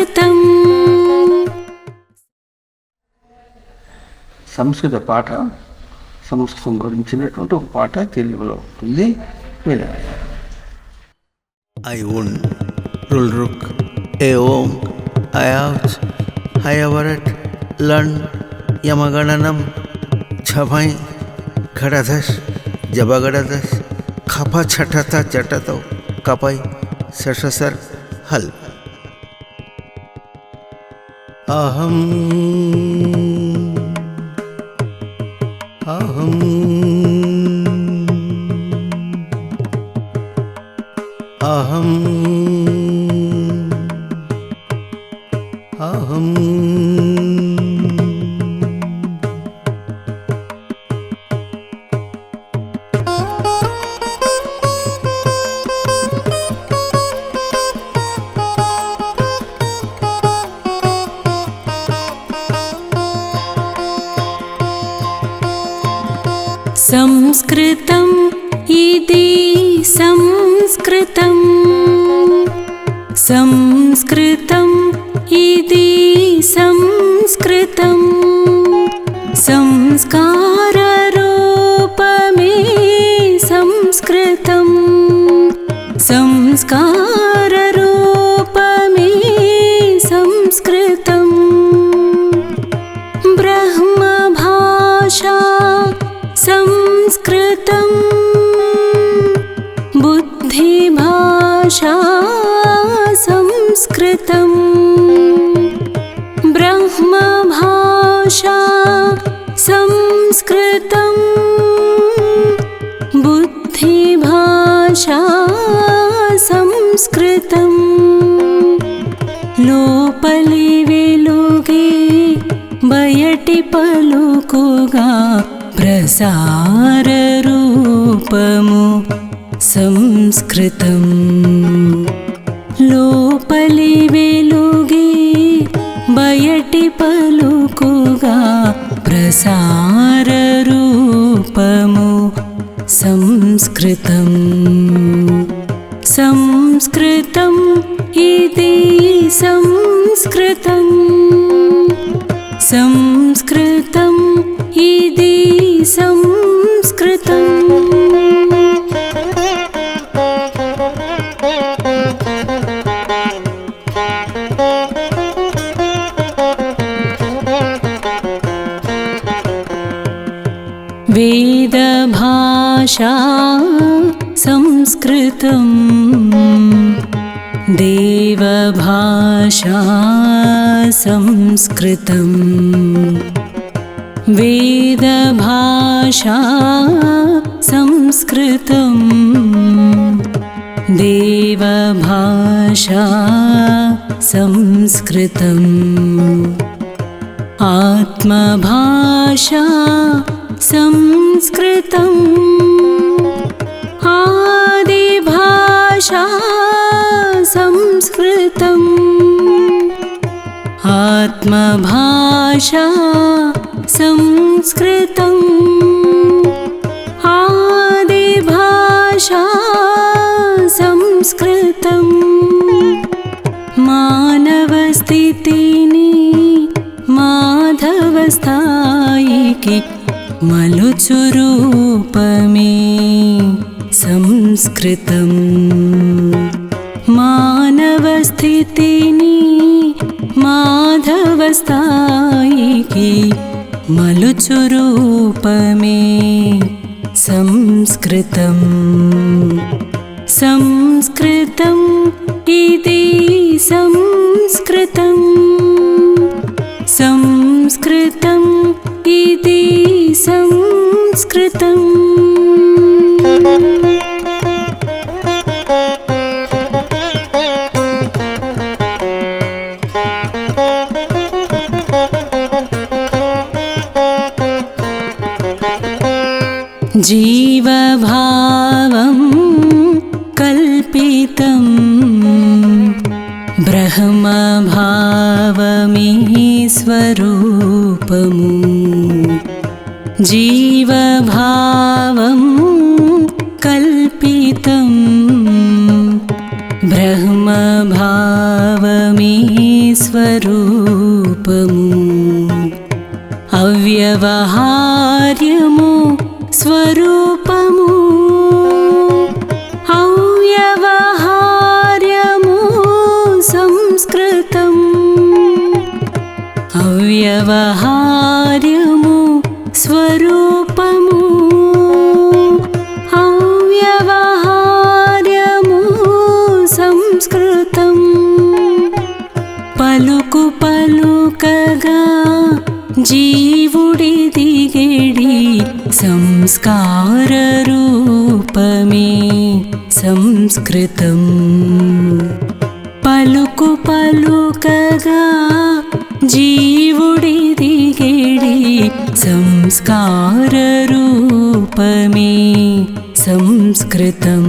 సంస్కృతం. సంస్కృత పాట, సంస్కృతం గురించినటువంటి ఒక పాట తెలుగులో ఉంటుంది. I own Rulruk, Aong, Ayavch, Hayavarat, Lund, Yamagananam, Chavai, Gadadash, Jabagadash, Kapa Chatata Chatato, Kapai, Sashasar, Hal. Aham, Aham. Aham, aham. సంస్కృతం ఇది సంస్కృతం. సంస్కృతం ఇది సంస్కృతం. సంస్కార రూపమే సంస్కృతం. సంస్కార రూపమే సంస్కృతం. బ్రహ్మ భాషా సంస్కృతం. బుద్ధి భాషా సంస్కృతం. బ్రహ్మ భాషా సంస్కృతం. బుద్ధి భాషా సంస్కృతం. లోపలి వెలుగే బయటి పలుకుగా ప్రసార రూపము సంస్కృతం. లోపలి వెలుగే బయటి పలుకుగా ప్రసార రూపము సంస్కృతం. సంస్కృతం ఇది సంస్కృతం. సంస్కృతం ఇది సంస్కృతం. వేద భాషా సంస్కృతం. దేవ భాషా సంస్కృతం. వేద భాషా సంస్కృతం. దేవ భాషా సంస్కృతం. ఆత్మ భాషా సంస్కృతం. ఆది భాషా సంస్కృతం. ఆత్మ భాషా సంస్కృతం. ఆది భాషా సంస్కృతం. మానవ స్థితిని మాధవ స్థాయికి మలుచు రూపమే సంస్కృతం. మానవ స్థితిని మాధవ స్థాయికి మలుచు రూపమే సంస్కృతం. సంస్కృతం ఇది సంస్కృతం. సంస్కృతం ఇది సంస్కృతం. జీవభావం కల్పితం. బ్రహ్మభావమే స్వరూపము. జీవభావం కల్పితం. బ్రహ్మభావమే స్వరూపము అవ్యవహార్యము స్వరూపము అవ్యవహార్యము సంస్కృతం అవ్యవహార్యము స్వరూపము అవ్యవహార్యము సంస్కృతం పలుకు పలుకగా జీవుడి దిగేడి సంస్కార రూపమే సంస్కృతం పలుకు పలుకగా జీవుడి దిగేడి సంస్కార రూపమే సంస్కృతం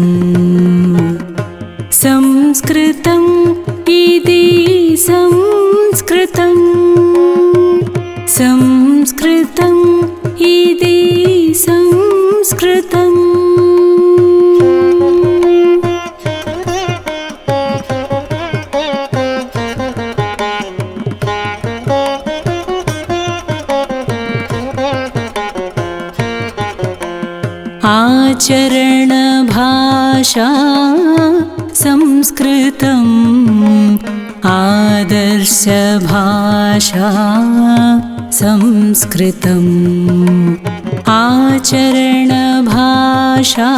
సంస్కృతం ఇది సంస్కృతం సంస్కృతం ఇది సంస్కృతం ఆచరణ భాషా సంస్కృతం ఆదర్శ భాషా సంస్కృతం ఆచరణ భాషా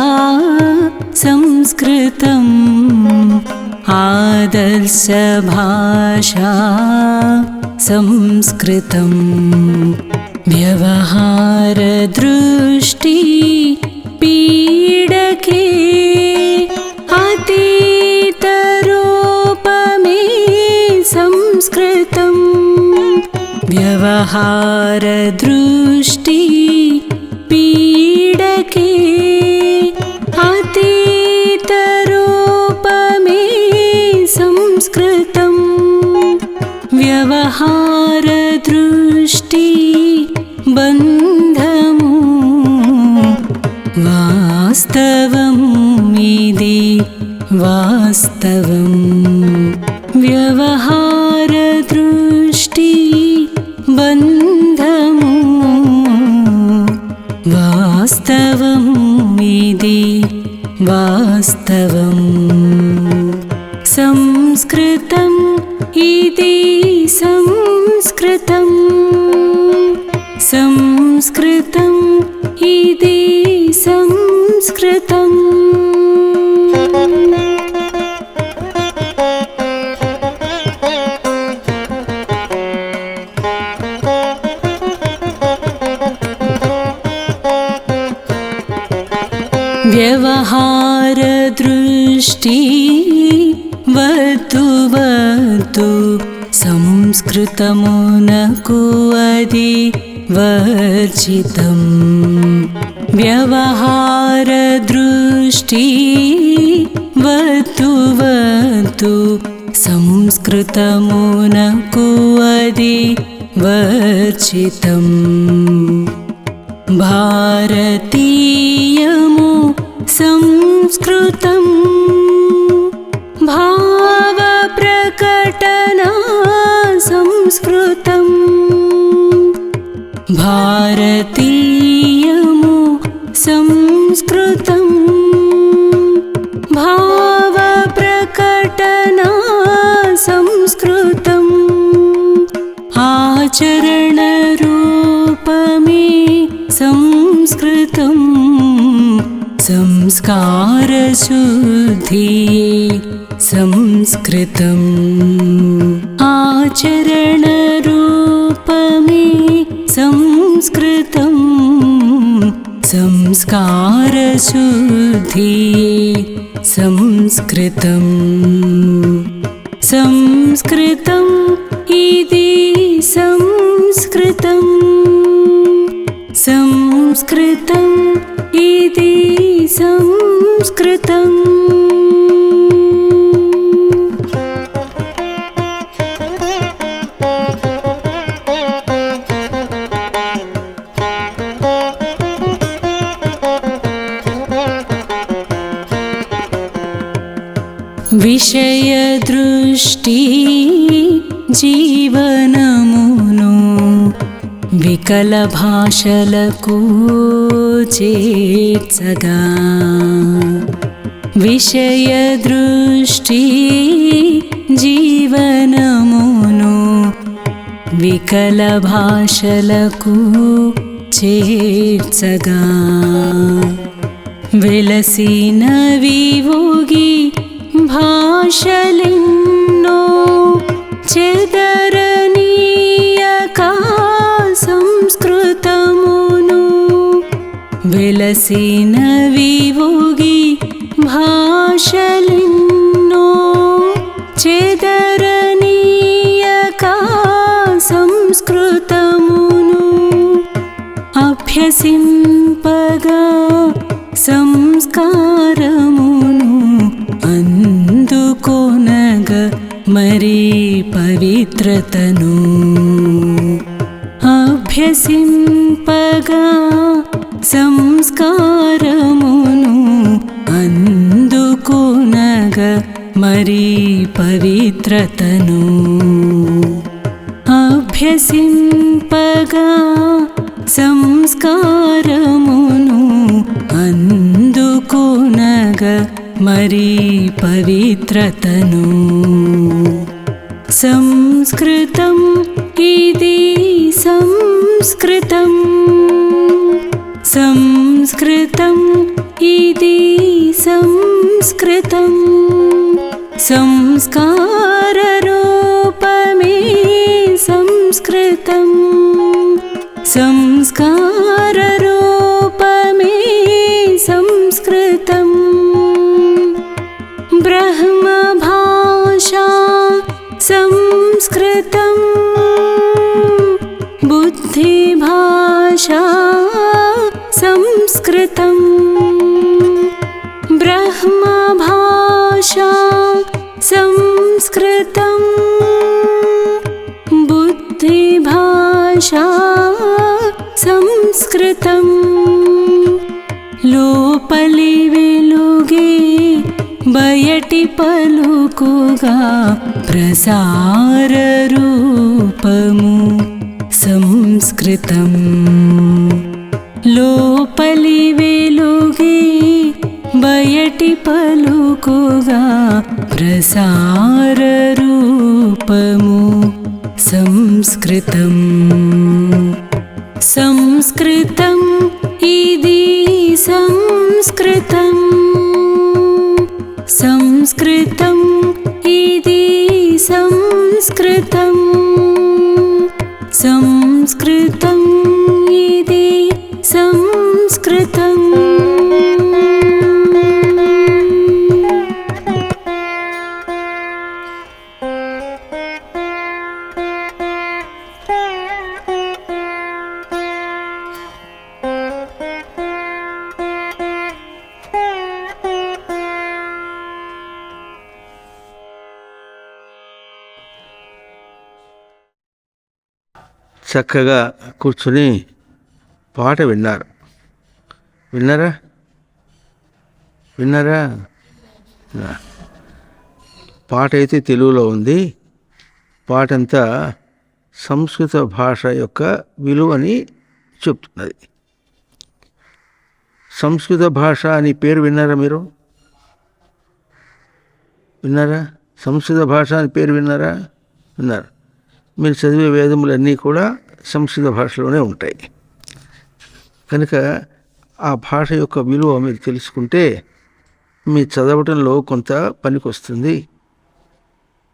సంస్కృతం ఆదర్శ భాషా సంస్కృతం వ్యవహార దృష్టి పీడకే అతీత రూపమే సంస్కృతం వ్యవహార దృష్టి పీడకే అతీత రూపమే సంస్కృతం వ్యవహార దృష్టి బంధము వాస్తవం ఇది వాస్తవం వ్యవహార దృష్టి బంధము వాస్తవం ఇది వాస్తవం సంస్కృతం ఇది సంస్కృతం సంస్కృతం ఇది సంస్కృతం వ్యవహార దృష్టి వద్దు వద్దు సంస్కృతమునకు అది వర్జితం వ్యవహార దృష్టి వద్దు వద్దు సంస్కృతమునకు అది వర్జితం భారతీయము సంస్కృతం భావ ప్రకటన సంస్కృతం భారతీయము సంస్కృతం భావ ప్రకటన సంస్కృతం ఆచరణ రూపమే సంస్కృతం సంస్కార శుద్ధియే సంస్కృతం ఆచరణ రూపమే సంస్కృతం సంస్కార శుద్ధియే సంస్కృతం సంస్కృతం ఇది సంస్కృతం సంస్కృతం ఇది సంస్కృతం విషయ దృష్టి జీవనమును వికల భాషలకు చేర్చగా విషయ దృష్టి జీవనమును వికల భాషలకు చేర్చగా వెలసినవి ఊగి భాషలెన్నో చెదరనీయక సంస్కృతమును వెలసినవి ఊగి భాషలెన్నో చెదరనీయక సంస్కృతమును అభ్యసింపగా సంస్కారమును అందుకొనగ మరి పవిత్రతను అభ్యసింపగా సంస్కారమును అందుకొనగ మరి పవిత్రతను అభ్యసింపగా సంస్కారమును అందుకొనగ మరి పవిత్రతను సంస్కృతం ఇది సంస్కృతం సంస్కృతం ఇది సంస్కృతం సంస్కార రూపమే సంస్కృతం సంస్కార రూపమే సంస్కృతం బ్రహ్మ భాషా సంస్కృతం బుద్ధి భాషా సంస్కృతం బ్రహ్మ భాషా సంస్కృతం బుద్ధి భాషా సంస్కృతం లోపలి వెలుగే బయటి పలుకుగా ప్రసార రూపము సంస్కృతం లోపలి వెలుగే బయటి పలుకుగా ప్రసార రూపము సంస్కృతం సంస్కృతం ఇది సంస్కృతం సంస్కృతం ఇది సంస్కృతం సంస్కృతం ఇది సంస్కృతం చక్కగా కూర్చుని పాట విన్నారు. విన్నారా? పాట అయితే తెలుగులో ఉంది. పాటంతా సంస్కృత భాష యొక్క విలువని చెప్తున్నది. సంస్కృత భాష అని పేరు విన్నారా మీరు? విన్నారా? సంస్కృత భాష అని పేరు విన్నారా? విన్నారు. మీరు చదివే వేదములన్నీ కూడా సంస్కృత భాషలోనే ఉంటాయి. కనుక ఆ భాష యొక్క విలువ మీరు తెలుసుకుంటే మీ చదవటంలో కొంత పనికొస్తుంది.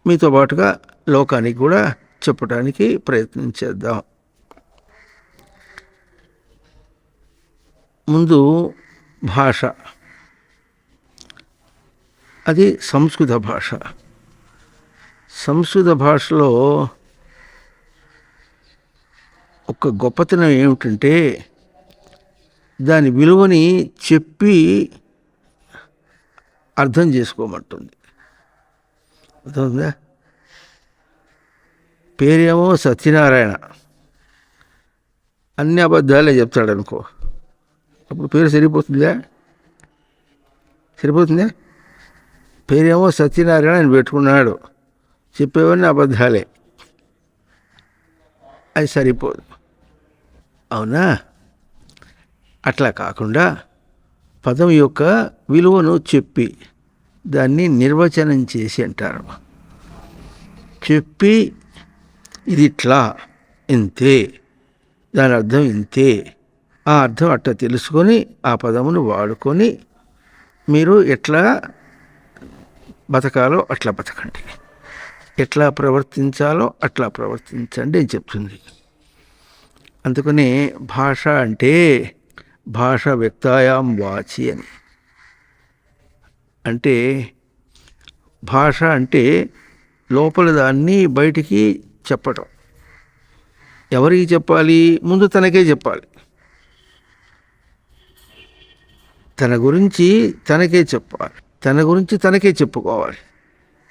మీతో పాటుగా లోకానికి కూడా చెప్పడానికి ప్రయత్నం చేద్దాం. ముందు భాష, అది సంస్కృత భాష. సంస్కృత భాషలో ఒక గొప్పతనం ఏమిటంటే దాని విలువని చెప్పి అర్థం చేసుకోమంటుంది. అర్థమైందా? పేరేమో సత్యనారాయణ, అన్ని అబద్ధాలే చెప్తాడు అనుకో, అప్పుడు పేరు సరిపోతుందా? పేరేమో సత్యనారాయణ అని పెట్టుకున్నాడు, చెప్పేవన్నీ అబద్ధాలే. అది సరిపోదు. అవునా? అట్లా కాకుండా పదం యొక్క విలువను చెప్పి దాన్ని నిర్వచనం చేసి అంటారు. చెప్పి ఇది ఇట్లా ఇంతే, దాని అర్థం ఇంతే, ఆ అర్థం అట్లా తెలుసుకొని ఆ పదమును వాడుకొని మీరు ఎట్లా బతకాలో అట్లా బతకండి, ఎట్లా ప్రవర్తించాలో అట్లా ప్రవర్తించండి అని చెప్తుంది. అందుకని భాష అంటే భాష వ్యక్తాయాం వాచి అని. అంటే భాష అంటే లోపల దాన్ని బయటికి చెప్పటం. ఎవరికి చెప్పాలి? ముందు తనకే చెప్పాలి. తన గురించి తనకే చెప్పాలి, తన గురించి తనకే చెప్పుకోవాలి,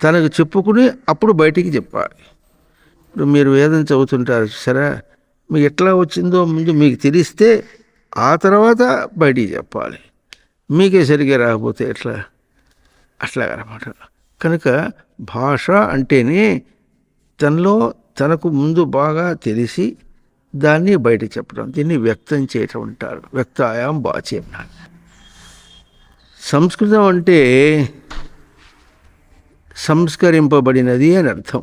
తనకు చెప్పుకుని అప్పుడు బయటికి చెప్పాలి. ఇప్పుడు మీరు వేదం చదువుతుంటారు సరే, మీకు ఎట్లా వచ్చిందో ముందు మీకు తెలిస్తే ఆ తర్వాత బయటికి చెప్పాలి. మీకే సరిగ్గా రాకపోతే ఎట్లా? అట్లాగనమాట. కనుక భాష అంటేనే తనలో తనకు ముందు బాగా తెలిసి దాన్ని బయట చెప్పడం, దీన్ని వ్యక్తం చేయటం అంటారు. వ్యక్తాయాం వాచి అన్నారు. సంస్కృతం అంటే సంస్కరింపబడినది అని అర్థం.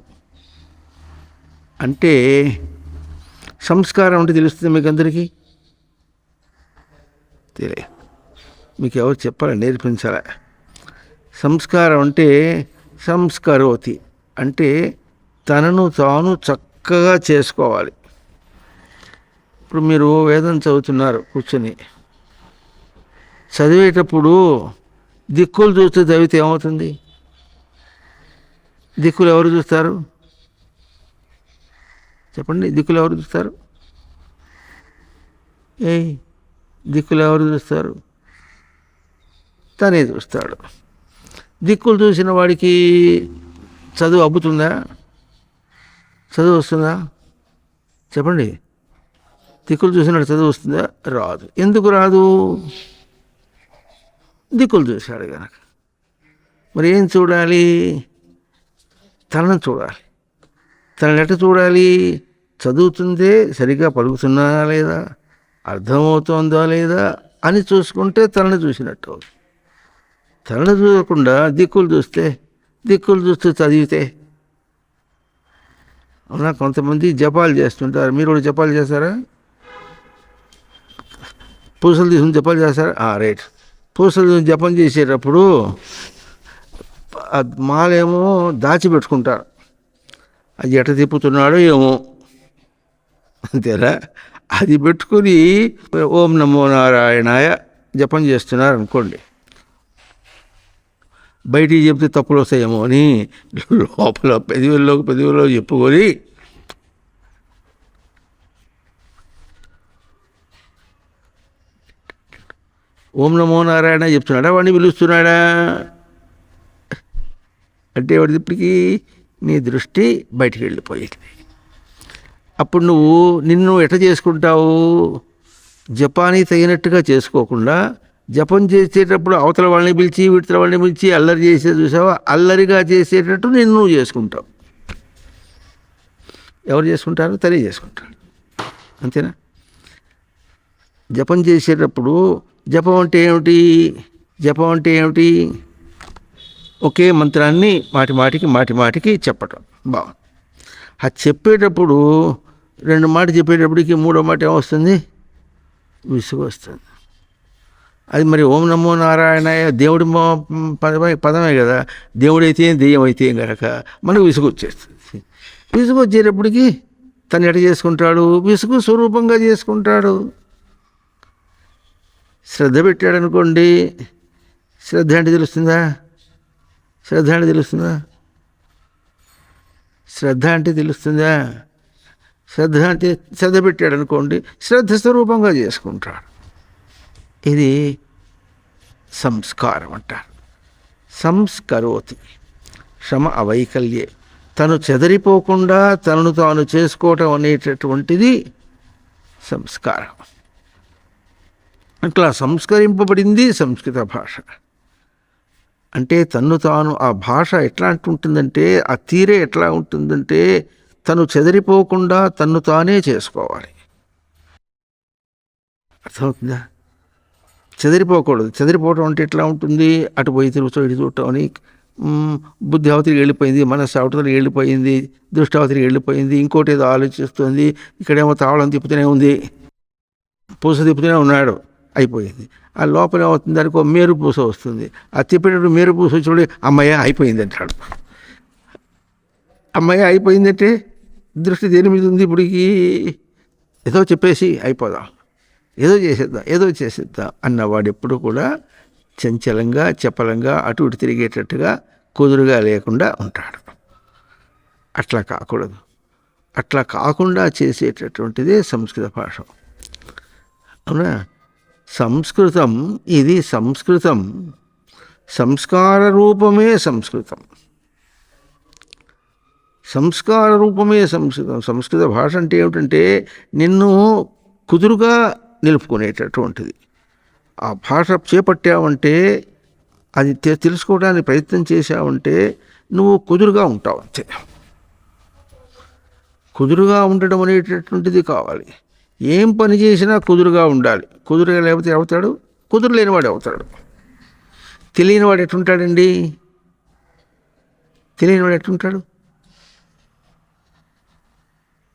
అంటే సంస్కారం అంటే తెలుస్తుంది మీకు అందరికీ? తెలియదు. మీకు ఎవరు చెప్పాలి, నేర్పించాలి. సంస్కారం అంటే సంస్కరోతి అంటే తనను తాను చక్కగా చేసుకోవాలి. ఇప్పుడు మీరు వేదం చదువుతున్నారు కూర్చొని, చదివేటప్పుడు దిక్కులు చూస్తే చదివితే ఏమవుతుంది? దిక్కులు ఎవరు చూస్తారు? చెప్పండి, దిక్కులు ఎవరు చూస్తారు? దిక్కులు ఎవరు చూస్తారు? తనే చూస్తాడు. దిక్కులు చూసిన వాడికి చదువు అబ్బుతుందా? చదువు వస్తుందా? చెప్పండి. దిక్కులు చూసినాడు చదువు వస్తుందా? రాదు. ఎందుకు రాదు? దిక్కులు చూశాడు కనుక. మరి ఏం చూడాలి? తనను చూడాలి. తనని ఎట్ట చూడాలి? చదువుతుందే సరిగ్గా పలుకుతున్నా లేదా, అర్థమవుతోందా లేదా అని చూసుకుంటే తనను చూసినట్టు. తనను చూడకుండా దిక్కులు చూస్తే, దిక్కులు చూస్తూ చదివితే అవునా? కొంతమంది జపాలు చేస్తుంటారు. మీరు కూడా జపాలు చేస్తారా? పూసలు తీసుకుని జపాలు చేస్తారా? రైట్. పూసలు జపం చేసేటప్పుడు మాలేమో దాచిపెట్టుకుంటారు. అది ఎట తిప్పుతున్నాడో ఏమో, అంతేరా? అది పెట్టుకుని ఓం నమో నారాయణాయ జపం చేస్తున్నారు అనుకోండి. బయటికి చెప్తే తప్పులు వస్తాయేమో అని లోపల పెదవిలో చెప్పుకొని ఓం నమో నారాయణ చెప్తున్నాడా, వాడిని పిలుస్తున్నాడా అంటే వాడి ఇప్పటికీ నీ దృష్టి బయటికి వెళ్ళిపోయేది. అప్పుడు నువ్వు నిన్ను ఎట్ట చేసుకుంటావు? జపానికి తగినట్టుగా చేసుకోకుండా జపం చేసేటప్పుడు అవతల వాళ్ళని పిలిచి వీటిల వాళ్ళని పిలిచి అల్లరి చేసే చూసావా, అల్లరిగా చేసేటట్టు నిన్ను నువ్వు చేసుకుంటావు. ఎవరు చేసుకుంటారు? తనే చేసుకుంటాడు. అంతేనా? జపం చేసేటప్పుడు జపం అంటే ఏమిటి? జపం అంటే ఏమిటి? ఒకే మంత్రాన్ని మాటిమాటికి చెప్పటం. బాగుంది. అది చెప్పేటప్పుడు 2 మాట చెప్పేటప్పటికి 3వ మాట ఏమొస్తుంది? విసుగు వస్తుంది. అది మరి ఓం నమో నారాయణాయ దేవుడి పదమే కదా. దేవుడైతే దెయ్యం అయితే కనుక మనకు విసుగు వచ్చేస్తుంది. విసుగు వచ్చేటప్పటికి తను ఎట చేసుకుంటాడు? విసుగు స్వరూపంగా చేసుకుంటాడు. శ్రద్ధ పెట్టాడు అనుకోండి, శ్రద్ధ అంటే తెలుస్తుందా? శ్రద్ధ అంటే తెలుస్తుందా? శ్రద్ధ అంటే తెలుస్తుందా? శ్రద్ధ అంటే శ్రద్ధ పెట్టాడు అనుకోండి, శ్రద్ధ స్వరూపంగా చేసుకుంటాడు. ఇది సంస్కారం అంటారు. సంస్కరోతి శ్రమ అవైకల్యే. తను చెదరిపోకుండా తనను తాను చేసుకోవటం అనేటటువంటిది సంస్కారం. అట్లా సంస్కరింపబడింది సంస్కృత భాష. అంటే తన్ను తాను, ఆ భాష ఎట్లా ఉంటుందంటే, ఆ తీరే ఎట్లా ఉంటుందంటే తను చెదిరిపోకుండా తన్ను తానే చేసుకోవాలి. అర్థమవుతుందా? చెదిరిపోకూడదు. చెదిరిపోవటం అంటే ఎట్లా ఉంటుంది? అటు పోయి తిరుగుతూ ఇటు చూడటం అని బుద్ధి అవతలికి వెళ్ళిపోయింది, మనస్సు అవతలికి వెళ్ళిపోయింది, దృష్టి అవతలికి వెళ్ళిపోయింది, ఇంకోటి ఏదో ఆలోచిస్తుంది, ఇక్కడేమో తావళం తిప్పుతూనే ఉంది, పూస తిప్పుతూనే ఉన్నాడు, అయిపోయింది. ఆ లోపల ఏమవుతుంది? దానికి ఒక మేరు పూస వస్తుంది. ఆ తిప్పేటప్పుడు మేరు పూస వచ్చి అమ్మయ్య అయిపోయింది అంటాడు. అమ్మయ్య అయిపోయిందంటే దృష్టి దేని మీద ఉంది? ఇప్పటికి ఏదో చెప్పేసి అయిపోదాం, ఏదో చేసేద్దాం అన్నవాడు ఎప్పుడు కూడా చంచలంగా చపలంగా అటు ఇటు తిరిగేటట్టుగా కుదురుగా లేకుండా ఉంటాడు. అట్లా కాకూడదు. అట్లా కాకుండా చేసేటటువంటిదే సంస్కృత భాష. అవునా? సంస్కృతం ఇది సంస్కృతం, సంస్కార రూపమే సంస్కృతం. సంస్కార రూపమే సంస్కృతం. సంస్కృత భాష అంటే ఏమిటంటే నిన్ను కుదురుగా నిలుపుకునేటటువంటిది. ఆ భాష చేపట్టావంటే, అది తెలుసుకోవడానికి ప్రయత్నం చేశావంటే నువ్వు కుదురుగా ఉంటావు అంతే. కుదురుగా ఉండడం అనేటటువంటిది కావాలి. ఏం పని చేసినా కుదురుగా ఉండాలి. కుదురుగా లేకపోతే అవుతాడు, కుదురు లేనివాడు అవుతాడు. తెలియనివాడు ఎట్టుంటాడండి? తెలియనివాడు ఎట్టుంటాడు?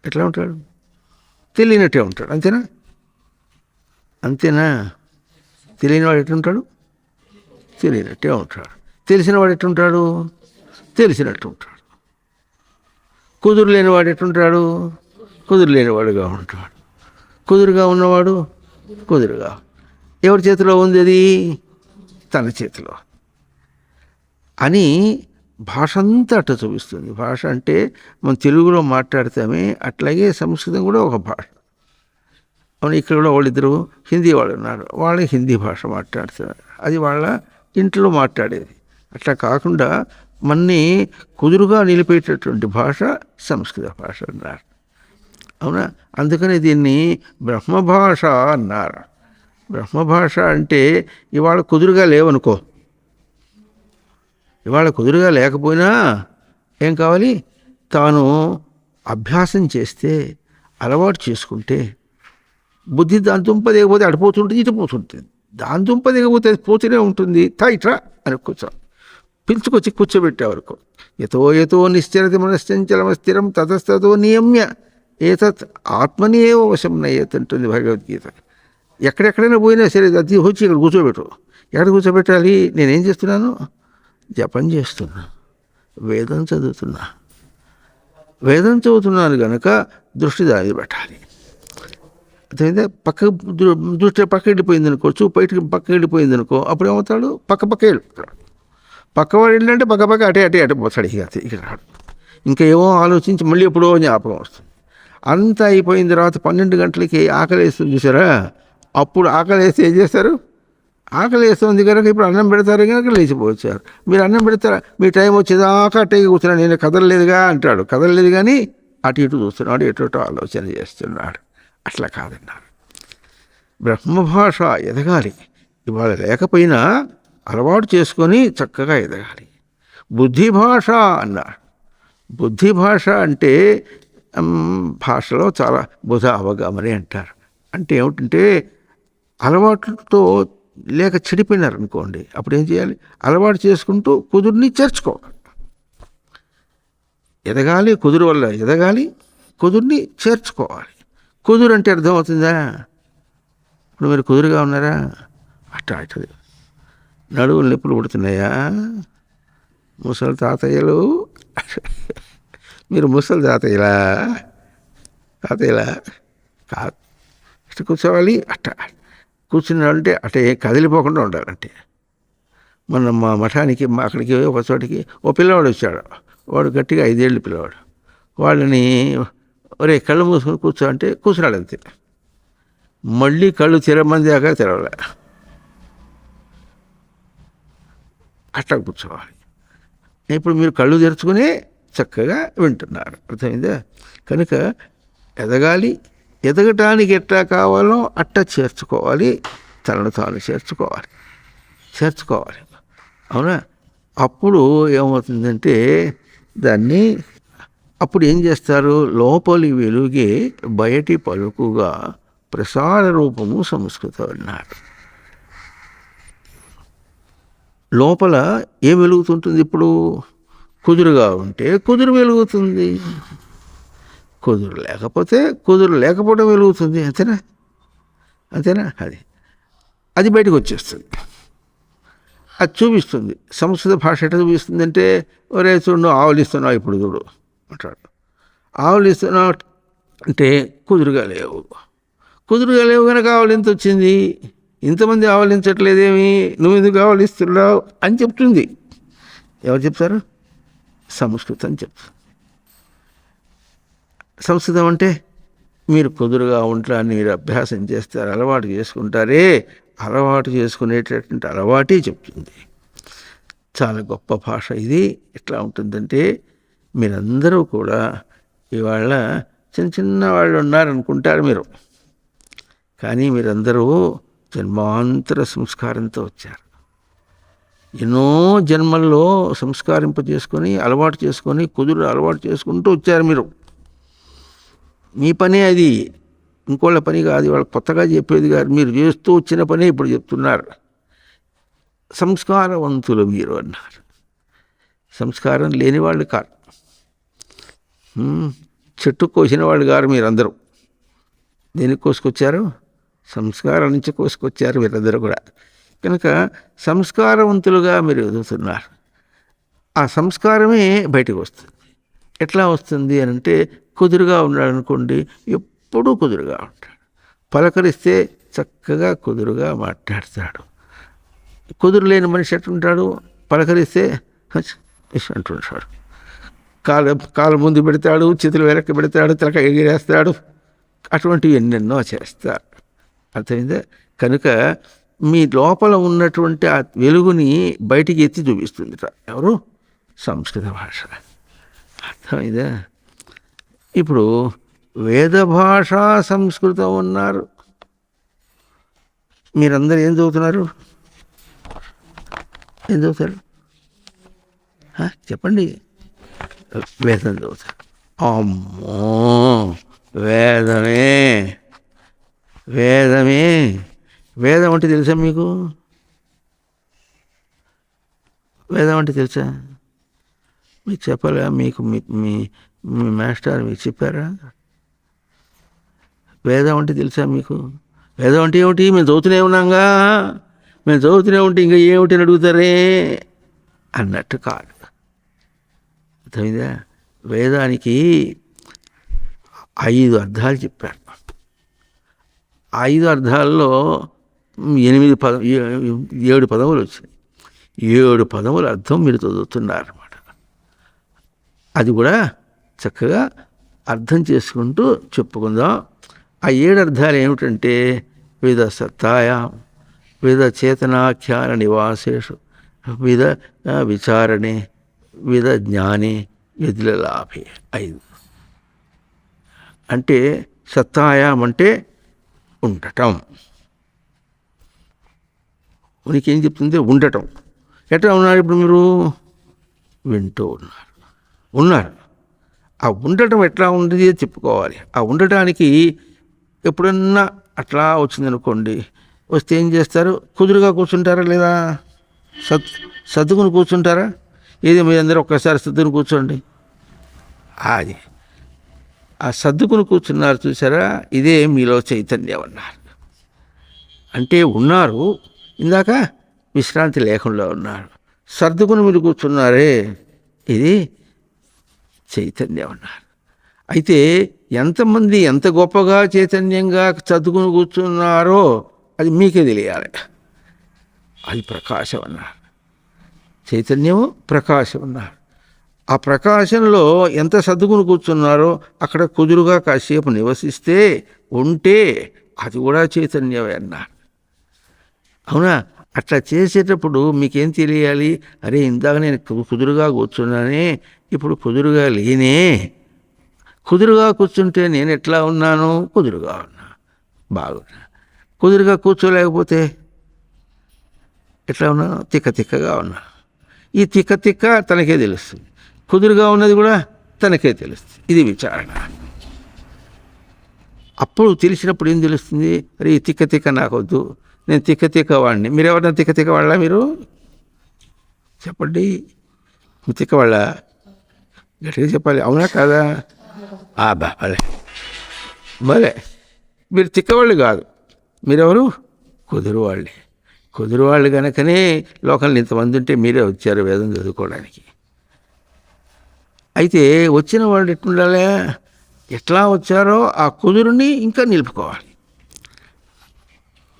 ఎట్లా ఉంటాడు? తెలియనట్టే ఉంటాడు. అంతేనా? తెలియనివాడు ఎట్టుంటాడు? తెలియనట్టే ఉంటాడు. తెలిసినవాడు ఎట్టుంటాడు? తెలిసినట్టు ఉంటాడు. కుదురు లేనివాడు ఎట్టుంటాడు? కుదురు లేనివాడుగా ఉంటాడు. కుదురుగా ఉన్నవాడు కుదురుగా. ఎవరి చేతిలో ఉంది అది? తన చేతిలో అని భాష అంతా అట్లా చూపిస్తుంది. భాష అంటే మనం తెలుగులో మాట్లాడతామే, అట్లాగే సంస్కృతం కూడా ఒక భాష. అవును, ఇక్కడ కూడా వాళ్ళిద్దరు హిందీ వాళ్ళు ఉన్నారు, వాళ్ళకి హిందీ భాష మాట్లాడుతున్నారు, అది వాళ్ళ ఇంట్లో మాట్లాడేది. అట్లా కాకుండా మన్ని కుదురుగా నిలిపేటటువంటి భాష సంస్కృత భాష అన్నారు. అవునా? అందుకని దీన్ని బ్రహ్మభాష అన్నారు. బ్రహ్మభాష అంటే ఇవాళ కుదురుగా లేవనుకో, ఇవాళ కుదురుగా లేకపోయినా ఏం కావాలి? తాను అభ్యాసం చేస్తే, అలవాటు చేసుకుంటే, బుద్ధి దాని దుంప దిగపోతే అడిపోతుంటుంది, ఇటుపోతుంటుంది. దాని దుంప దిగపోతే అది పోతూనే ఉంటుంది. ఇట్రా అని పిలుచుకొచ్చి కూర్చోబెట్టేవరకు యతో నిశ్చరతి మనశ్చంచలమస్థిరం తతస్తతో నియమ్య ఏతత్ ఆత్మని ఏవ వశం నయ్యత్ అంటుంది భగవద్గీత. ఎక్కడెక్కడైనా పోయినా సరే అది వచ్చి ఇక్కడ కూర్చోబెట్టు. ఎక్కడ కూర్చోబెట్టాలి? నేనేం చేస్తున్నాను? జపం చేస్తున్నా, వేదం చదువుతున్నాను కనుక దృష్టి దాని పెట్టాలి. అర్థమైందా? దృష్టి పక్క వెళ్ళిపోయింది అనుకో, చూపు బయటకి పక్క వెళ్ళిపోయింది అనుకో, అప్పుడు ఏమవుతాడు? పక్క వెళ్ళిపోతాడు. పక్కవాడు ఏంటంటే పక్క అటే పోతాడు. ఇక రాడు. ఇంకా ఏమో ఆలోచించి మళ్ళీ ఎప్పుడో జ్ఞాపకం వస్తుంది. అంతా అయిపోయిన తర్వాత 12 గంటలకి ఆకలి వేస్తుంది చూసారా? అప్పుడు ఆకలి వేస్తే ఏం చేస్తారు? ఆకలి వేస్తుంది కనుక ఇప్పుడు అన్నం పెడతారు కనుక లేచిపోవచ్చారు. మీరు అన్నం పెడతారా? మీ టైం వచ్చేదాకా అట్టే కూర్చున్నాడు, నేను కదలలేదుగా అంటాడు. కదలలేదు కానీ అటు ఇటు చూస్తున్నాడు, ఎటు ఆలోచన చేస్తున్నాడు. అట్లా కాదన్నారు. బ్రహ్మభాష ఎదగాలి. ఇవాళ లేకపోయినా అలవాటు చేసుకొని చక్కగా ఎదగాలి. బుద్ధి భాష అన్నారు. బుద్ధి భాష అంటే భాషలో చాలా బుధ అవగామని అంటారు. అంటే ఏమిటంటే అలవాట్లతో లేక చెడిపోయినారనుకోండి, అప్పుడు ఏం చేయాలి? అలవాటు చేసుకుంటూ కుదురుని చేర్చుకోవాలి. ఎదగాలి, కుదురు వల్ల ఎదగాలి, కుదురుని చేర్చుకోవాలి. కుదురు అంటే అర్థమవుతుందా? ఇప్పుడు మీరు కుదురుగా ఉన్నారా? అట్లా నడువులు నొప్పులు పుడుతున్నాయా? ముసలి తాతయ్యలు, మీరు ముసలి తాతయ్యలా కాదు. ఇట్లా కూర్చోవాలి. అట్లా కూర్చున్నాడంటే అట్టే కదిలిపోకుండా ఉండాలంటే. మొన్న మా మఠానికి అక్కడికి ఒక చోటికి ఓ పిల్లవాడు వచ్చాడు. వాడు గట్టిగా 5 ఏళ్ళు పిల్లవాడు. వాళ్ళని ఒరే కళ్ళు మూసుకొని కూర్చో అంటే కూర్చున్నాడు అంతే. మళ్ళీ కళ్ళు తెరమంది దాకా తెరవలే. అట్లా కూర్చోవాలి. ఇప్పుడు మీరు కళ్ళు తెరుచుకుని చక్కగా వింటున్నారు. అర్థమైందా? కనుక ఎదగాలి. ఎదగటానికి ఎట్లా కావాలో అట్టా చేర్చుకోవాలి. తనను తాను చేర్చుకోవాలి. అవునా? అప్పుడు ఏమవుతుందంటే దాన్ని అప్పుడు ఏం చేస్తారు? లోపలి వెలుగే బయటి పలుకుగా ప్రసార రూపము సంస్కృతం అన్నారు. లోపల ఏం వెలుగుతుంటుంది? ఇప్పుడు కుదురుగా ఉంటే కుదురు వెలుగుతుంది, కుదురు లేకపోతే కుదురు లేకపోవడం వెలుగుతుంది. అంతేనా? అంతేనా? అది బయటకు వచ్చేస్తుంది, అది చూపిస్తుంది. సంస్కృత భాష ఎట్లా చూపిస్తుంది అంటే, ఒరే చూడు ఆవులిస్తున్నావు ఇప్పుడు చూడు అంటాడు. ఆవులిస్తున్నావు అంటే కుదురుగా లేవు, కుదురుగా లేవు కనుక ఆవులింత వచ్చింది. ఇంతమంది ఆవలించట్లేదేమి, నువ్వు ఎందుకు ఆవలిస్తున్నావు అని చెప్తుంది. ఎవరు చెప్తారు? సంస్కృతం చెప్తుంది. సంస్కృతం అంటే మీరు కుదురుగా ఉంటారని మీరు అభ్యాసం చేస్తారు, అలవాటు చేసుకుంటారే, అలవాటు చేసుకునేటటువంటి అలవాటే చెప్తుంది. చాలా గొప్ప భాష ఇది. ఎట్లా ఉంటుందంటే, మీరందరూ కూడా ఇవాళ చిన్న చిన్న వాళ్ళు ఉన్నారనుకుంటారు మీరు, కానీ మీరందరూ జన్మాంతర సంస్కారంతో వచ్చారు. ఎన్నో జన్మల్లో సంస్కారింపజేసుకొని అలవాటు చేసుకొని కుదురు అలవాటు చేసుకుంటూ వచ్చారు మీరు. మీ పనే అది, ఇంకోళ్ళ పని కాదు. వాళ్ళు కొత్తగా చెప్పేది కాదు, మీరు చేస్తూ వచ్చిన పనే ఇప్పుడు చెప్తున్నారు. సంస్కారవంతులు మీరు అన్నారు. సంస్కారం లేని వాళ్ళు కాదు, చెట్టు కోసిన వాళ్ళు కాదు మీరందరూ. దేనికి కోసుకొచ్చారు? సంస్కారం నుంచి కోసుకొచ్చారు మీరందరూ కూడా. కనుక సంస్కారవంతులుగా మీరు ఎదుగుతున్నారు. ఆ సంస్కారమే బయటకు వస్తుంది. ఎట్లా వస్తుంది అని అంటే, కుదురుగా ఉన్నాడు అనుకోండి, ఎప్పుడూ కుదురుగా ఉంటాడు. పలకరిస్తే చక్కగా కుదురుగా మాట్లాడతాడు. కుదురు లేని మనిషి ఎట్లుంటాడు? పలకరిస్తే అంటుంటాడు, కాలు ముందు పెడతాడు, చేతులు వెనక్కి పెడతాడు, తలక ఎగిరేస్తాడు. అటువంటివి ఎన్నెన్నో చేస్తారు. అర్థమైందా? కనుక మీ లోపల ఉన్నటువంటి ఆ వెలుగుని బయటికి ఎత్తి చూపిస్తుంది ఎవరు? సంస్కృత భాష. అర్థమైందా? ఇప్పుడు వేద భాష సంస్కృతం ఉన్నారు. మీరందరూ ఏం చదువుతున్నారు? ఏం చదువుతారు చెప్పండి? వేదం చదువుతారు. అమ్మో, వేదమే వేదమే వేదం అంటే తెలుసా మీకు? వేదం అంటే తెలుసా? మీకు చెప్పాలా? మీకు మీ మాస్టర్ మీకు చెప్పారా? వేదం అంటే తెలుసా మీకు? వేదం అంటే ఏమిటి? మేము చదువుతూనే ఉన్నాగా, మేము చదువుతూనే ఉంటే ఇంకా ఏమిటి అని అడుగుతారే అన్నట్టు కాదు. అర్థమైందా? వేదానికి 5 అర్థాలు చెప్పారు. 5 అర్థాల్లో 7 పదములు వచ్చినాయి. 7 పదముల అర్థం మీరు చదువుతున్నారన్నమాట. అది కూడా చక్కగా అర్థం చేసుకుంటూ చెప్పుకుందాం. ఆ 7 అర్థాలు ఏమిటంటే, వివిధ సత్తాయా, వివిధ చేతనాఖ్యాన నివాసేషు, వివిధ విచారణే, వివిధ జ్ఞానే, విధుల లాభే. 5 అంటే సత్తాయాం అంటే ఉండటం. ఉనికి ఏం చెప్తుంది? ఉండటం. ఎట్లా ఉన్నారు ఇప్పుడు మీరు? వింటూ ఉన్నారు. ఆ ఉండటం ఎట్లా ఉంది చెప్పుకోవాలి. ఆ ఉండటానికి ఎప్పుడన్నా అట్లా వచ్చిందనుకోండి, వస్తే ఏం చేస్తారు? కుదురుగా కూర్చుంటారా లేదా? సర్దుకుని కూర్చుంటారా? ఏది మీ అందరూ ఒక్కసారి సర్దుకుని కూర్చోండి. అది ఆ సర్దుకుని కూర్చున్నారు చూసారా, ఇదే మీలో చైతన్యం అన్నారు. అంటే ఉన్నారు, ఇందాక విశ్రాంతి లేకుండా ఉన్నారు. సర్దుకుని మీరు కూర్చున్నారే, ఇది చైతన్యం అన్నారు. అయితే ఎంతమంది ఎంత గొప్పగా చైతన్యంగా చదువుకుని కూర్చున్నారో అది మీకే తెలియాలి. అది ప్రకాశం అన్నారు. చైతన్యము ప్రకాశం అన్నారు. ఆ ప్రకాశంలో ఎంత సర్దుకుని కూర్చున్నారో అక్కడ కుదురుగా కాసేపు నివసిస్తే ఉంటే అది కూడా చైతన్యమే అన్నారు. అవునా? అట్లా చేసేటప్పుడు మీకేం తెలియాలి? అరే, ఇందాక నేను కుదురుగా కూర్చున్నానే, ఇప్పుడు కుదురుగా లేనే. కుదురుగా కూర్చుంటే నేను ఎట్లా ఉన్నాను? కుదురుగా ఉన్నా, బాగున్నా. కుదురుగా కూర్చోలేకపోతే ఎట్లా ఉన్నాను? తిక్కగా ఉన్నా. ఈ తిక్క తనకే తెలుస్తుంది. కుదురుగా ఉన్నది కూడా తనకే తెలుస్తుంది. ఇది విచారణ. అప్పుడు తెలిసినప్పుడు ఏం తెలుస్తుంది? అరే ఈ తిక్క తిక్క నాకొద్దు, నేను తిక్క తిక్క వాడిని. మీరు ఎవరైనా తిక్క తిక్క వాళ్ళ? మీరు చెప్పండి, మీ తిక్క వాళ్ళ? గట్టిగా చెప్పాలి, అవునా కాదా? భలే భలే, మీరు తిక్కవాళ్ళు కాదు, మీరెవరు? కుదురువాళ్ళే. కుదురువాళ్ళు కనుకనే లోకంలో ఇంతమంది ఉంటే మీరే వచ్చారు వేదం చదువుకోవడానికి. అయితే వచ్చిన వాళ్ళు ఎట్లుండాలి? ఎట్లా వచ్చారో ఆ కుదురుని ఇంకా నిలుపుకోవాలి.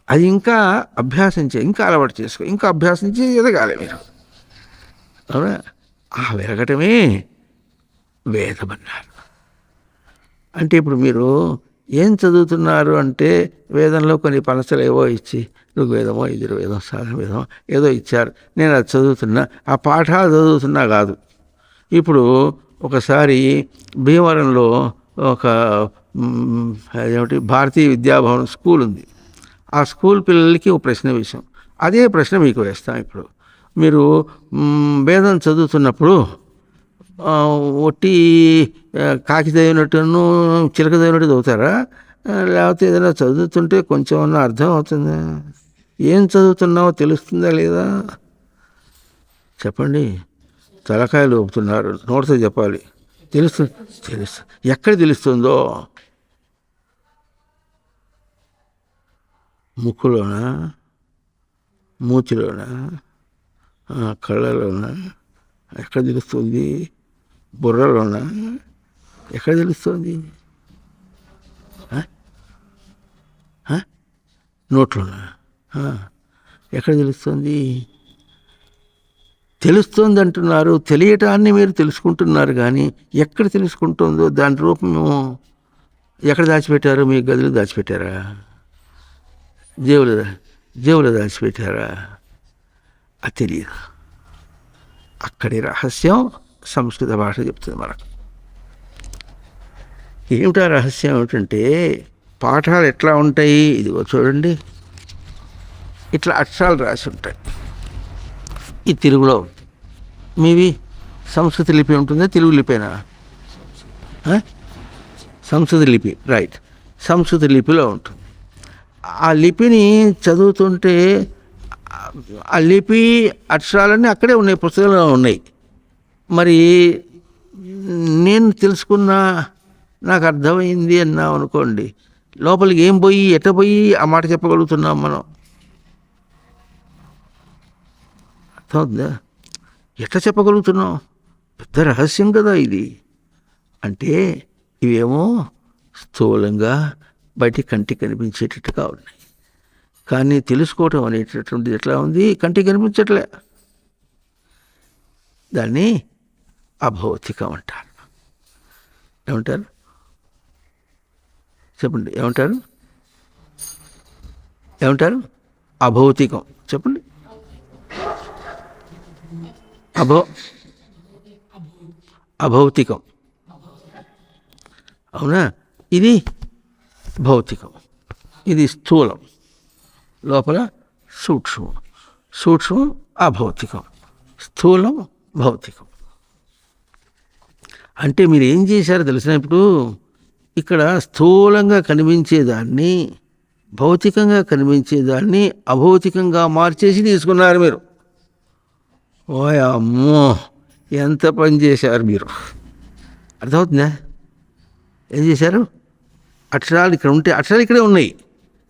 అది ఇంకా ఇంకా అలవాటు చేసుకో, ఇంకా అభ్యాసించి ఎదగాలి మీరు. అవునా? ఆ వెరగటమే వేదం అన్నారు. అంటే ఇప్పుడు మీరు ఏం చదువుతున్నారు అంటే వేదంలో కొన్ని పలసలు ఏవో ఇచ్చి ఋగ్వేదమో యజుర్వేదం సామవేదం ఏదో ఇచ్చారు, నేను అది చదువుతున్నా, ఆ పాఠాలు చదువుతున్నా కాదు. ఇప్పుడు ఒకసారి భీమవరంలో ఒక ఏమిటి భారతీయ విద్యాభవన్ స్కూల్ ఉంది. ఆ స్కూల్ పిల్లలకి ఒక ప్రశ్న వేశాం. అదే ప్రశ్న మీకు వేస్తాం. ఇప్పుడు మీరు వేదం చదువుతున్నప్పుడు ఒట్టి కాకి చదివినట్టును చిలక చదివినట్టు చదువుతారా? లేకపోతే ఏదైనా చదువుతుంటే కొంచెం అన్న అర్థం అవుతుందా? ఏం చదువుతున్నావో తెలుస్తుందా లేదా? చెప్పండి. తలకాయలు ఊపుతున్నారు, నోటితో చెప్పాలి. తెలుస్తు ఎక్కడ తెలుస్తుందో? ముక్కులోనా, మూతిలోనా, కళ్ళలోనా? ఎక్కడ తెలుస్తుంది? బుర్రలోనా? ఎక్కడ తెలుస్తుంది? నోట్లోనా? ఎక్కడ తెలుస్తుంది? తెలుస్తుంది అంటున్నారు, తెలియటాన్ని మీరు తెలుసుకుంటున్నారు, కానీ ఎక్కడ తెలుసుకుంటుందో దాని రూపము ఎక్కడ దాచిపెట్టారు? మీ గదిలో దాచిపెట్టారా? జేబులో దాచిపెట్టారా? అది తెలియదు. అక్కడి రహస్యం సంస్కృత భాష చెప్తుంది మనకు. ఏమిటా రహస్యం? ఏమిటంటే పాఠాలు ఎట్లా ఉంటాయి? ఇదిగో చూడండి, ఇట్లా అక్షరాలు రాసి ఉంటాయి. ఈ తెలుగులో మీవి సంస్కృత లిపి ఉంటుందా, తెలుగు లిపేనా? సంస్కృత లిపి, రైట్. సంస్కృత లిపిలో ఉంటుంది. ఆ లిపిని చదువుతుంటే ఆ లిపి అక్షరాలన్నీ అక్కడే ఉన్నాయి, పుస్తకంలో ఉన్నాయి. మరి నేను తెలుసుకున్నా, నాకు అర్థమైంది అన్నాం అనుకోండి, లోపలికి ఏం పోయి ఎట్ట పోయి ఆ మాట చెప్పగలుగుతున్నాం మనం? అర్థమవుతుందా? ఎట్లా చెప్పగలుగుతున్నాం? పెద్ద రహస్యం కదా ఇది. అంటే ఇవేమో స్థూలంగా బయటికి కంటికి కనిపించేటట్టుగా ఉన్నాయి, కానీ తెలుసుకోవటం అనేటటువంటిది ఎట్లా ఉంది? కంటికి కనిపించట్లే. దాన్ని అభౌతికం అంటారు. ఏమంటారు? చెప్పండి, ఏమంటారు? అభౌతికం. చెప్పండి. అభౌతికం, అవునా? ఇది భౌతికం, ఇది స్థూలం, లోపల సూక్ష్మం అభౌతికం, స్థూలం భౌతికం. అంటే మీరు ఏం చేశారో తెలిసిన, ఇప్పుడు ఇక్కడ స్థూలంగా కనిపించేదాన్ని, భౌతికంగా కనిపించేదాన్ని అభౌతికంగా మార్చేసి తీసుకున్నారు మీరు. ఓయ్ అమ్మో, ఎంత పని చేశారు మీరు! అర్థమవుతుందా? ఏం చేశారు? అక్షరాలు ఇక్కడ ఉంటే అక్షరాలు ఇక్కడే ఉన్నాయి,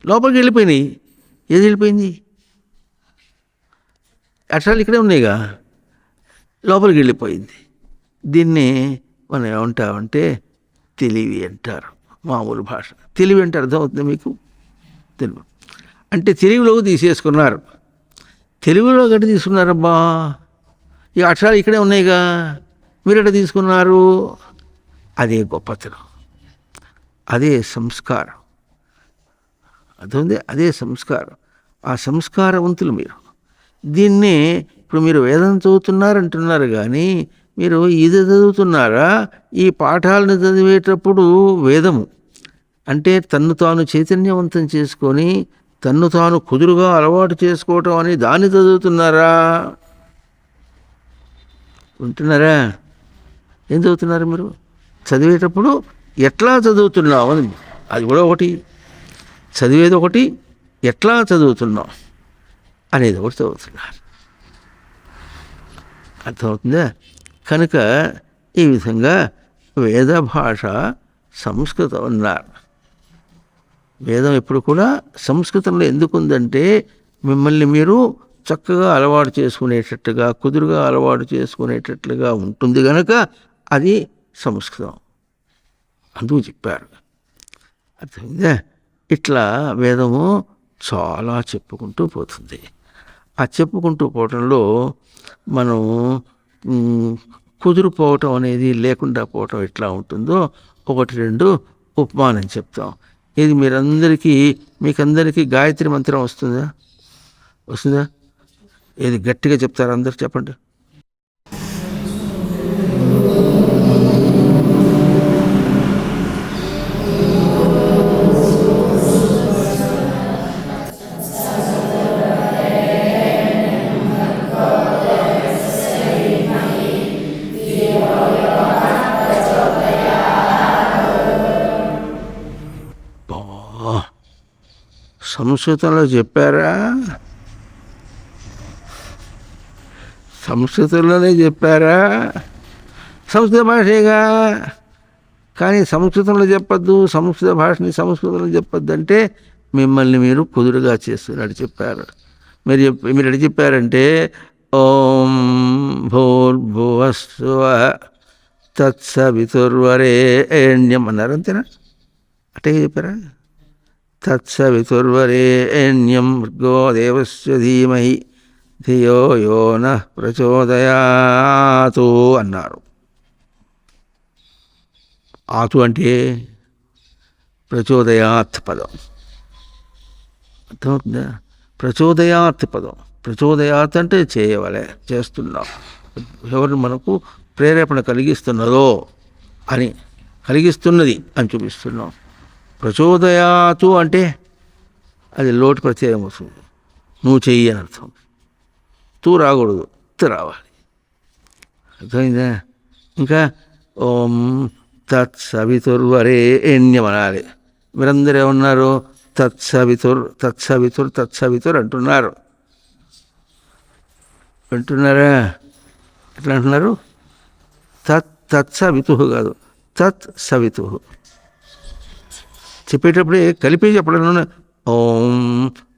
లోపలికి వెళ్ళిపోయినాయి. ఏది వెళ్ళిపోయింది? అక్షరాలు ఇక్కడే ఉన్నాయిగా, లోపలికి వెళ్ళిపోయింది. దీన్ని మనం ఏమంటామంటే తెలివి అంటారు. మామూలు భాష తెలివి అంటే అర్థమవుతుంది మీకు? తెలివి అంటే తెలుగులోకి తీసేసుకున్నారు. తెలుగులో గట్టి తీసుకున్నారబ్బా, ఈ అక్షరాలు ఇక్కడే ఉన్నాయిగా, మీరు ఎట్లా తీసుకున్నారు? అదే గొప్పతనం, అదే సంస్కారం. అర్థమైంది? అదే సంస్కారం. ఆ సంస్కారవంతులు మీరు. దీన్నే ఇప్పుడు మీరు వేదం చదువుతున్నారంటున్నారు, కానీ మీరు ఇది చదువుతున్నారా? ఈ పాఠాలను చదివేటప్పుడు వేదము అంటే తన్ను తాను చైతన్యవంతం చేసుకొని తన్ను తాను కుదురుగా అలవాటు చేసుకోవటం అని దాన్ని చదువుతున్నారా? ఉంటున్నారా? ఏం చదువుతున్నారు మీరు? చదివేటప్పుడు ఎట్లా చదువుతున్నావు అని, అది కూడా ఒకటి. చదివేది ఒకటి, ఎట్లా చదువుతున్నావు అనేది ఒకటి చదువుతున్నారు. అర్థమవుతుందా? కనుక ఈ విధంగా వేద భాష సంస్కృతం అన్నారు. వేదం ఎప్పుడు కూడా సంస్కృతంలో ఎందుకు ఉందంటే మిమ్మల్ని మీరు చక్కగా అలవాటు చేసుకునేటట్టుగా, కుదురుగా అలవాటు చేసుకునేటట్లుగా ఉంటుంది కనుక అది సంస్కృతం. అందుకు చెప్పారు. అర్థమైందా? ఇట్లా వేదము చాలా చెప్పుకుంటూ పోతుంది. ఆ చెప్పుకుంటూ పోవటంలో మనం కుదురుపోవటం అనేది లేకుండా పోవటం ఎట్లా ఉంటుందో ఒకటి రెండు ఉపమానం చెప్తాం. ఇది మీకందరికీ గాయత్రి మంత్రం వస్తుందా? ఏది గట్టిగా చెప్తారు అందరు చెప్పండి. సంస్కృతంలో చెప్పారా? సంస్కృతంలోనే చెప్పారా? సంస్కృత భాషేగా. కానీ సంస్కృతంలో చెప్పద్దు, సంస్కృత భాషని సంస్కృతంలో చెప్పొద్దు అంటే మిమ్మల్ని మీరు కుదురుగా చేస్తున్నట్టు చెప్పారు. మీరు ఎటు చెప్పారంటే ఓం భూర్భువస్సువః తత్సవితుర్వరేణ్యం అన్నారు. అంతేనా? అట్టే చెప్పారా? తత్సవితుర్వరేణ్యం భర్గో దేవస్య ధీమహి ధియో యో నః ప్రచోదయాతు అన్నారు. ఆతు అంటే ప్రచోదయాత్ పదం. అర్థమవుతుందా? ప్రచోదయాత్ పదం. ప్రచోదయాత్ అంటే చేయవలే, చేస్తున్నాం. ఎవరు మనకు ప్రేరేపణ కలిగిస్తున్నది అని చూపిస్తున్నాం. ప్రచోదయాతు అంటే అది లోటు ప్రత్యయం వస్తుంది. నువ్వు చెయ్యి అని అర్థం. తూ రాకూడదు, తు రావాలి. అర్థమైందా? ఇంకా ఓం తత్సవితుర్వరేణ్యం అనాలి. మీరందరూ ఏమన్నారు? తత్సవితుర్ అంటున్నారు. వింటున్నారా? ఎట్లా అంటున్నారు? తత్సవితు కాదు, తత్సవితు. చెప్పేటప్పుడే కలిపి చెప్పడం. ఓం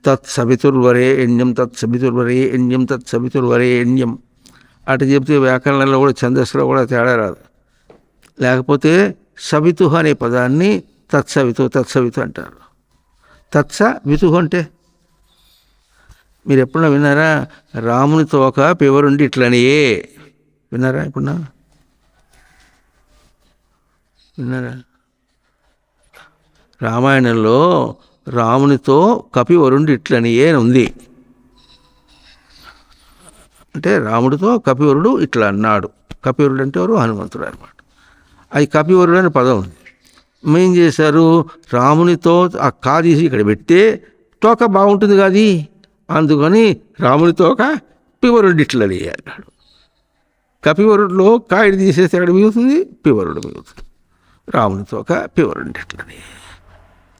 తత్సవితుర్వరేణ్యం అటు చెప్తే వ్యాకరణంలో కూడా ఛందస్సులో కూడా తేడా రాదు. లేకపోతే సవితు అనే పదాన్ని తత్సవితు అంటారు. తత్సవితు అంటే మీరు ఎప్పుడన్నా విన్నారా? రాముని తోక పివరుండి ఇట్లనియే విన్నారా? ఎప్పుడన్నా విన్నారా? రామాయణంలో రామునితో కపివరుండి ఇట్లనియే ఉంది. అంటే రాముడితో కపివరుడు ఇట్లా అన్నాడు. కపివరుడు అంటే ఎవరు? హనుమంతుడు అనమాట. అది కపివరుడు అనే పదం ఉంది. ఏం చేశారు? రామునితో ఆ కాదీసి ఇక్కడ పెడితే తోక బాగుంటుంది కాదు, అందుకని రాముని తోక పివరుడు ఇట్లని అన్నాడు. కపివరుడిలో కాయడు తీసేస్తే ఎక్కడ మిగులుతుంది? పివరుడు మిగులుతుంది. రాముని తోక పివరుడు ఇట్లని.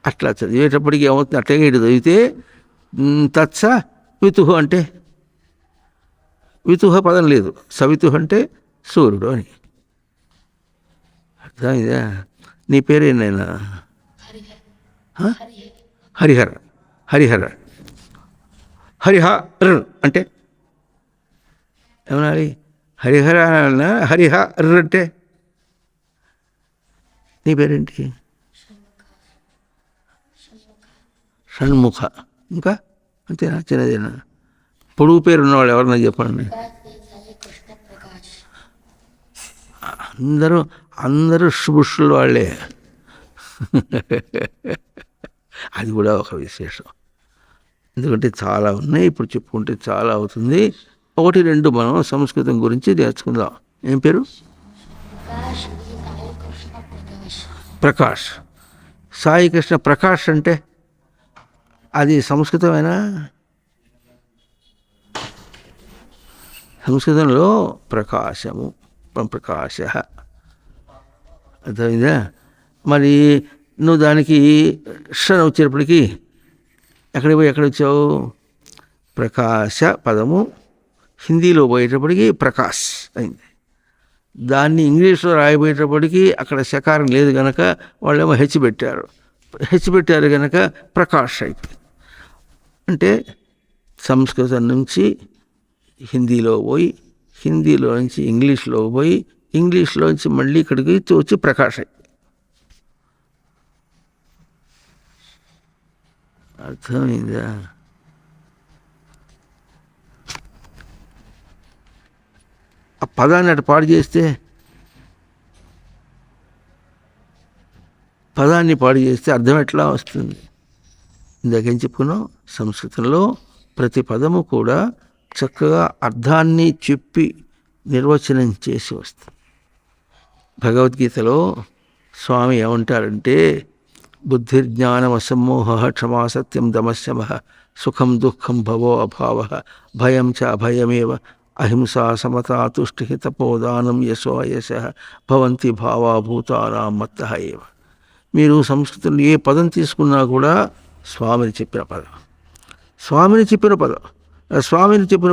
అట్లా చదివేటప్పటికి ఏమవుతుంది? అట్లాగే ఇటు చదివితే తత్స వితుహ అంటే వితుహ పదం లేదు, సవితుహ అంటే సూర్యుడు అని. అర్థమైందా? నీ పేరేనైనా? హరిహర. హరిహర్ అంటే ఏమనాలి? హరిహర హరిహర్ అంటే నీ పేరేంటి? షణ్ముఖ. ఇంకా అంతేనా? చిన్నదేనా? పొడుగు పేరు ఉన్నవాళ్ళు ఎవరన్నా చెప్పండి. అందరూ శుభుషుల వాళ్ళే. అది కూడా ఒక విశేషం. ఎందుకంటే చాలా ఉన్నాయి, ఇప్పుడు చెప్పుకుంటే చాలా అవుతుంది. ఒకటి రెండు మనం సంస్కృతం గురించి నేర్చుకుందాం. ఏం పేరు? ప్రకాష్. సాయి కృష్ణ ప్రకాష్ అంటే అది సంస్కృతమేనా? సంస్కృతంలో ప్రకాశము, ప్రకాశ అర్థమైందా? మరి నువ్వు దానికి షన్ వచ్చేటప్పటికి ఎక్కడికి పోయి ఎక్కడ వచ్చావు? ప్రకాశ పదము హిందీలో పోయేటప్పటికి ప్రకాశ్ అయింది. దాన్ని ఇంగ్లీష్లో రాయబోయేటప్పటికి అక్కడ శకారం లేదు కనుక వాళ్ళేమో హెచ్ పెట్టారు కనుక ప్రకాష్ అయిపోయింది. అంటే సంస్కృతం నుంచి హిందీలో పోయి, హిందీలో నుంచి ఇంగ్లీష్లో పోయి, ఇంగ్లీష్లో నుంచి మళ్ళీ ఇక్కడికి వచ్చి ప్రకాష్ అయిపోయింది. అర్థమైందా? ఆ పదాన్ని అటు పాడు చేస్తే, అర్థం ఎట్లా వస్తుంది? ఇందాకేం చెప్పుకున్నాం, సంస్కృతంలో ప్రతి పదము కూడా చక్కగా అర్థాన్ని చెప్పి నిర్వచనం చేసి వస్తుంది. భగవద్గీతలో స్వామి ఏమంటారంటే, బుద్ధిర్జ్ఞానం అసమ్మోహ క్షమా సత్యం దమశమ సుఖం దుఃఖం భవో అభావ భయం చ అభయమేవ అహింసా సమతా తుష్టి తపోదానం యశో యశ భవంతి భావాభూతానాం మత్తః ఏవ. మీరు సంస్కృతంలో ఏ పదం తీసుకున్నా కూడా స్వామిని చెప్పిన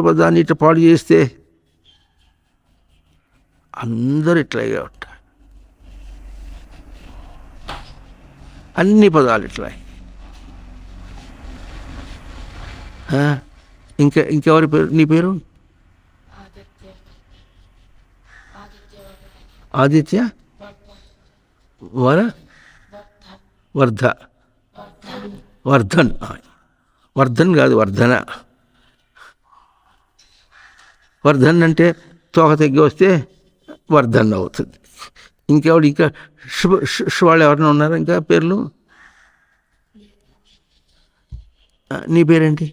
పదాన్ని ఇట్లా పాడు చేస్తే అందరూ ఇట్లాగే ఉంటారు. అన్ని పదాలు ఇట్లా. ఇంకెవరి పేరు? నీ పేరు ఆదిత్య వర్ధన్ కాదు, వర్ధన్ అంటే తోక తగ్గి వస్తే వర్ధన్ అవుతుంది. ఇంకెవడు? ఇంకా వాళ్ళు ఎవరైనా ఉన్నారా ఇంకా పేర్లు? నీ పేరేంటి?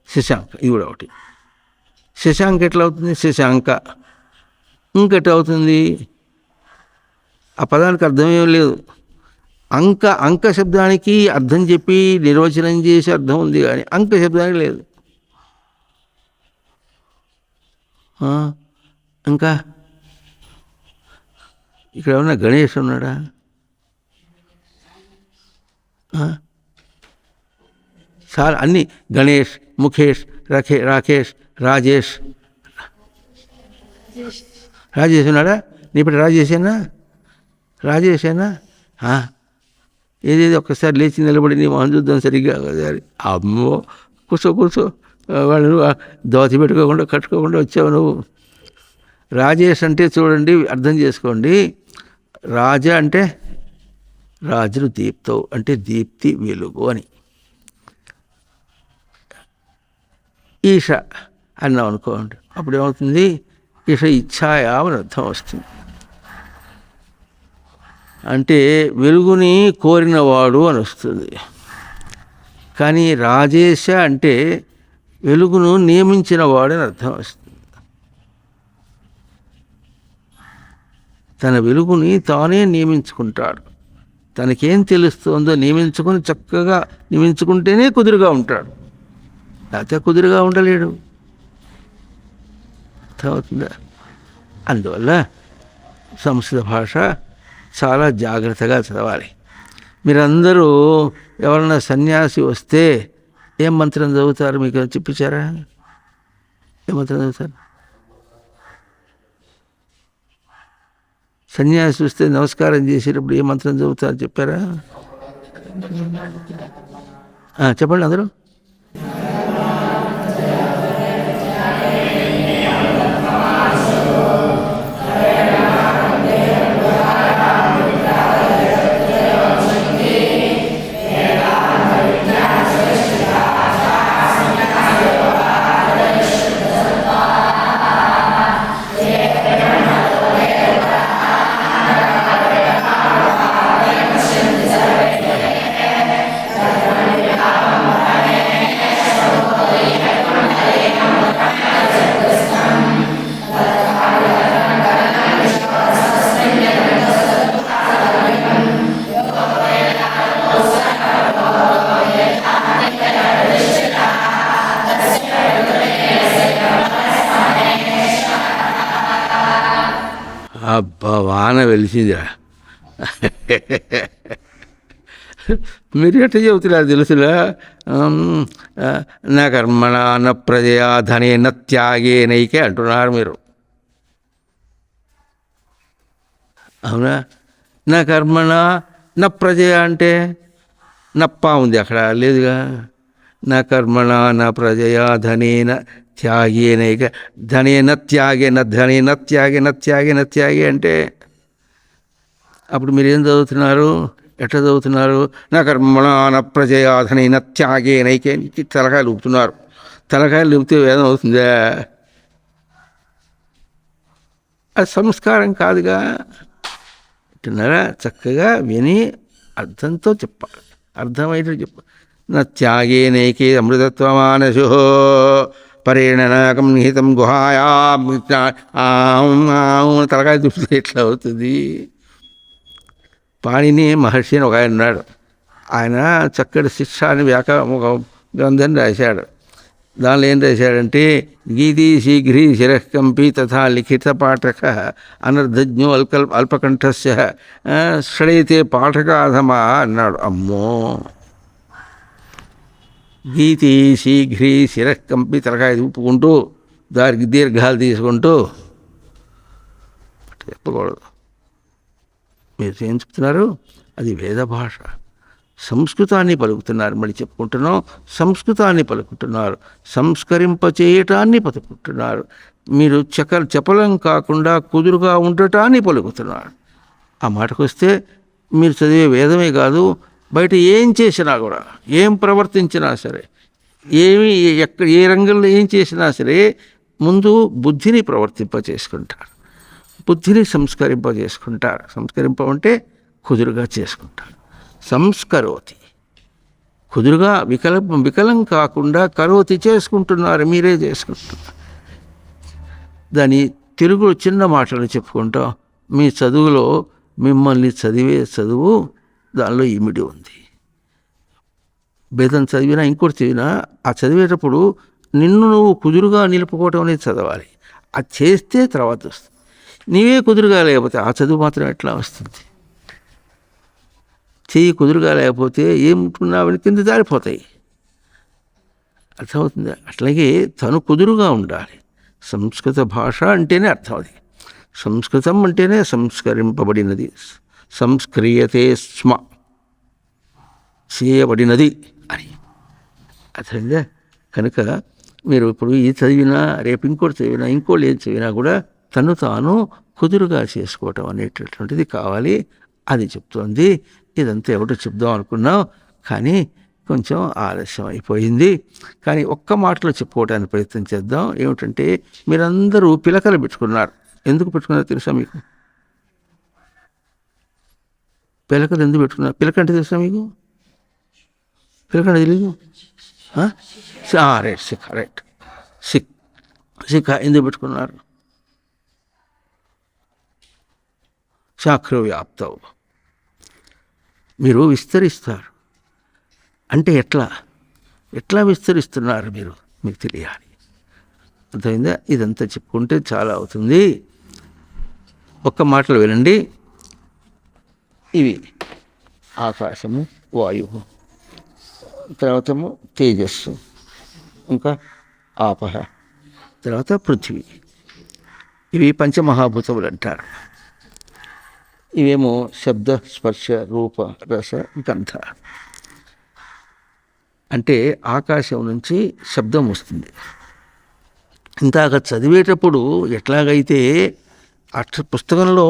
శశాంక్. ఇది కూడా ఒకటి. శశాంక్ ఎట్లా అవుతుంది? శశాంక. ఇంకెట్లా అవుతుంది? ఆ పదానికి అర్థమేం లేదు. అంక శబ్దానికి అర్థం చెప్పి నిర్వచనం చేసి అర్థం ఉంది, కానీ అంక శబ్దానికి లేదు. ఇంకా ఇక్కడ ఏమన్నా గణేష్ ఉన్నాడా? చాలా అన్నీ గణేష్, ముఖేష్, రాకేష్, రాజేష్ ఉన్నాడా? నీ ఇప్పుడు రాజేషేనా? ఏదేది ఒక్కసారి లేచి నిలబడి నీ మొహం చూద్దాం సరిగ్గా. అమ్మో, కూర్చో వాళ్ళు దోతి పెట్టుకోకుండా కట్టుకోకుండా వచ్చావు నువ్వు. రాజేష్ అంటే చూడండి, అర్థం చేసుకోండి. రాజ అంటే రాజులు దీప్తవు అంటే దీప్తి, వెలుగు అని. ఈష అన్నాం అనుకోండి, అప్పుడు ఏమవుతుంది? ఈష ఇచ్ఛాయా అని అర్థం వస్తుంది. అంటే వెలుగుని కోరినవాడు అని వస్తుంది. కానీ రాజేశ అంటే వెలుగును నియమించిన వాడు అని అర్థం వస్తుంది. తన వెలుగుని తానే నియమించుకుంటాడు. తనకేం తెలుస్తుందో నియమించుకొని చక్కగా నియమించుకుంటేనే కుదురుగా ఉంటాడు, లేకపోతే కుదురుగా ఉండలేడు. అర్థమవుతుందా? అందువల్ల సంస్కృత భాష చాలా జాగ్రత్తగా చదవాలి. మీరందరూ ఎవరన్నా సన్యాసి వస్తే ఏం మంత్రం చదువుతారు? మీకు చెప్పించారా? ఏ మంత్రం చదువుతారు? సన్యాసి వస్తే నమస్కారం చేసేటప్పుడు ఏ మంత్రం చదువుతారు చెప్పారా? చెప్పండి అందరూ. అబ్బా వాన వెలిసిందిరా. మీరు ఎట్లా చెబుతున్నారు తెలుసులా? నా కర్మణ న ప్రజయా ధనేన త్యాగేనైకే అంటున్నారు మీరు. అవునా? నా కర్మణ న ప్రజయ అంటే నప్ప ఉంది అక్కడ, లేదుగా. నా కర్మణ నా ప్రజయా ధనేన త్యాగేనైక, ధనేన త్యాగేన, ధనేన త్యాగేన త్యాగేన త్యాగే అంటే అప్పుడు మీరేం చదువుతున్నారు? ఎట్లా చదువుతున్నారు? నా కర్మణ నా ప్రజయా ధనేన త్యాగేనైకే తలకాయలు ఊపుతున్నారు. తలకాయలు ఊపితే వేదం అవుతుందా? అది సంస్కారం కాదుగా. అంటున్నారా? చక్కగా విని అర్థంతో చెప్పాలి, అర్థమయ్యేటట్టు చెప్పాలి. నా త్యాగేనైకే అమృతత్వమానశో పరేణ నాకం నిహితం గుహాయా తలకాయ చూస్తే ఎట్లా అవుతుంది? పాణిని మహర్షి అని ఒక ఆయన ఉన్నాడు. ఆయన చక్కటి శిక్ష అని ఒక గ్రంథం రాశాడు. దానిలో ఏం రాశాడంటే, గీతి శీఘ్రీ శిరకంపి తథా లిఖిత పాఠక అనర్ధజ్ఞో అల్పకంఠస్య శ్రయతే పాఠకాధమా అన్నాడు. అమ్మో! గీతి శీఘ్రీ శిరకంపి, తలకాయ ఊపుకుంటూ దానికి దీర్ఘాలు తీసుకుంటూ చెప్పకూడదు. మీరు ఏం చెప్తున్నారు? అది వేద భాష. సంస్కృతాన్ని పలుకుతున్నారు. మళ్ళీ చెప్పుకుంటున్నాం, సంస్కృతాన్ని పలుకుతున్నారు, సంస్కరింపచేయటాన్ని పలుకుతున్నారు. మీరు చపలం కాకుండా కుదురుగా ఉండటాన్ని పలుకుతున్నారు. ఆ మాటకు వస్తే మీరు చదివే వేదమే కాదు, బయట ఏం చేసినా కూడా, ఏం ప్రవర్తించినా సరే, ఏ రంగంలో ఏం చేసినా సరే, ముందు బుద్ధిని ప్రవర్తింపచేసుకుంటారు, బుద్ధిని సంస్కరింపజేసుకుంటారు. సంస్కరింపమంటే కుదురుగా చేసుకుంటారు. సంస్కరోతి, కుదురుగా వికలం కాకుండా కరోతి చేసుకుంటున్నారు, మీరే చేసుకుంటున్నారు. దాని తెలుగులో చిన్న మాటలు చెప్పుకుంటాం. మీ చదువులో మిమ్మల్ని చదివే చదువు దానిలో ఇమిడి ఉంది. వేదం చదివినా ఇంకోటి చదివినా ఆ చదివేటప్పుడు నిన్ను నువ్వు కుదురుగా నిలుపుకోవటం అనేది చదవాలి. అది చేస్తే తర్వాత వస్తుంది. నీవే కుదురుగా లేకపోతే ఆ చదువు మాత్రం ఎట్లా వస్తుంది? చెయ్యి కుదురుగా లేకపోతే ఏముంటున్నావని కింద జారిపోతాయి. అర్థమవుతుంది? అట్లాగే తను కుదురుగా ఉండాలి. సంస్కృత భాష అంటేనే అర్థం అది. సంస్కృతం అంటేనే సంస్కరింపబడినది, సంస్క్రియతే స్మ, చేయబడినది అని అర్థమైందా? కనుక మీరు ఇప్పుడు ఈ చదివినా, రేపు ఇంకోటి చదివినా, ఇంకోటి ఏది చదివినా కూడా తను తాను కుదురుగా చేసుకోవటం అనేటటువంటిది కావాలి. అది చెప్తోంది. ఇదంతా ఎవటో చెప్దాం అనుకున్నాం, కానీ కొంచెం ఆలస్యం అయిపోయింది. కానీ ఒక్క మాటలో చెప్పుకోవడానికి ప్రయత్నం చేద్దాం. ఏమిటంటే, మీరందరూ పిలకలు పెట్టుకున్నారు. ఎందుకు పెట్టుకున్నారో తెలుసా మీకు? పిలకలు ఎందుకు పెట్టుకున్నారు? పిలక అంటే తెలుసా మీకు? పిలక అంటే తెలీదు? Right, sick. రైట్, సిక్ ఎందుకు పెట్టుకున్నారు? శాఖో వ్యాప్తవు, మీరు విస్తరిస్తారు. అంటే ఎట్లా విస్తరిస్తున్నారు మీరు, మీకు తెలియాలి. అర్థమైందా? ఇదంతా చెప్పుకుంటే చాలా అవుతుంది. ఒక్క మాటలు వినండి. ఇవి ఆకాశము, వాయువు, తర్వాతము తేజస్సు, ఇంకా ఆపహ, తర్వాత పృథ్వీ. ఇవి పంచమహాభూతములు అంటారు. ఇవేమో శబ్ద, స్పర్శ, రూప, రస, గంధ. అంటే ఆకాశం నుంచి శబ్దం వస్తుంది. ఇందాక చదివేటప్పుడు ఎట్లాగైతే పుస్తకంలో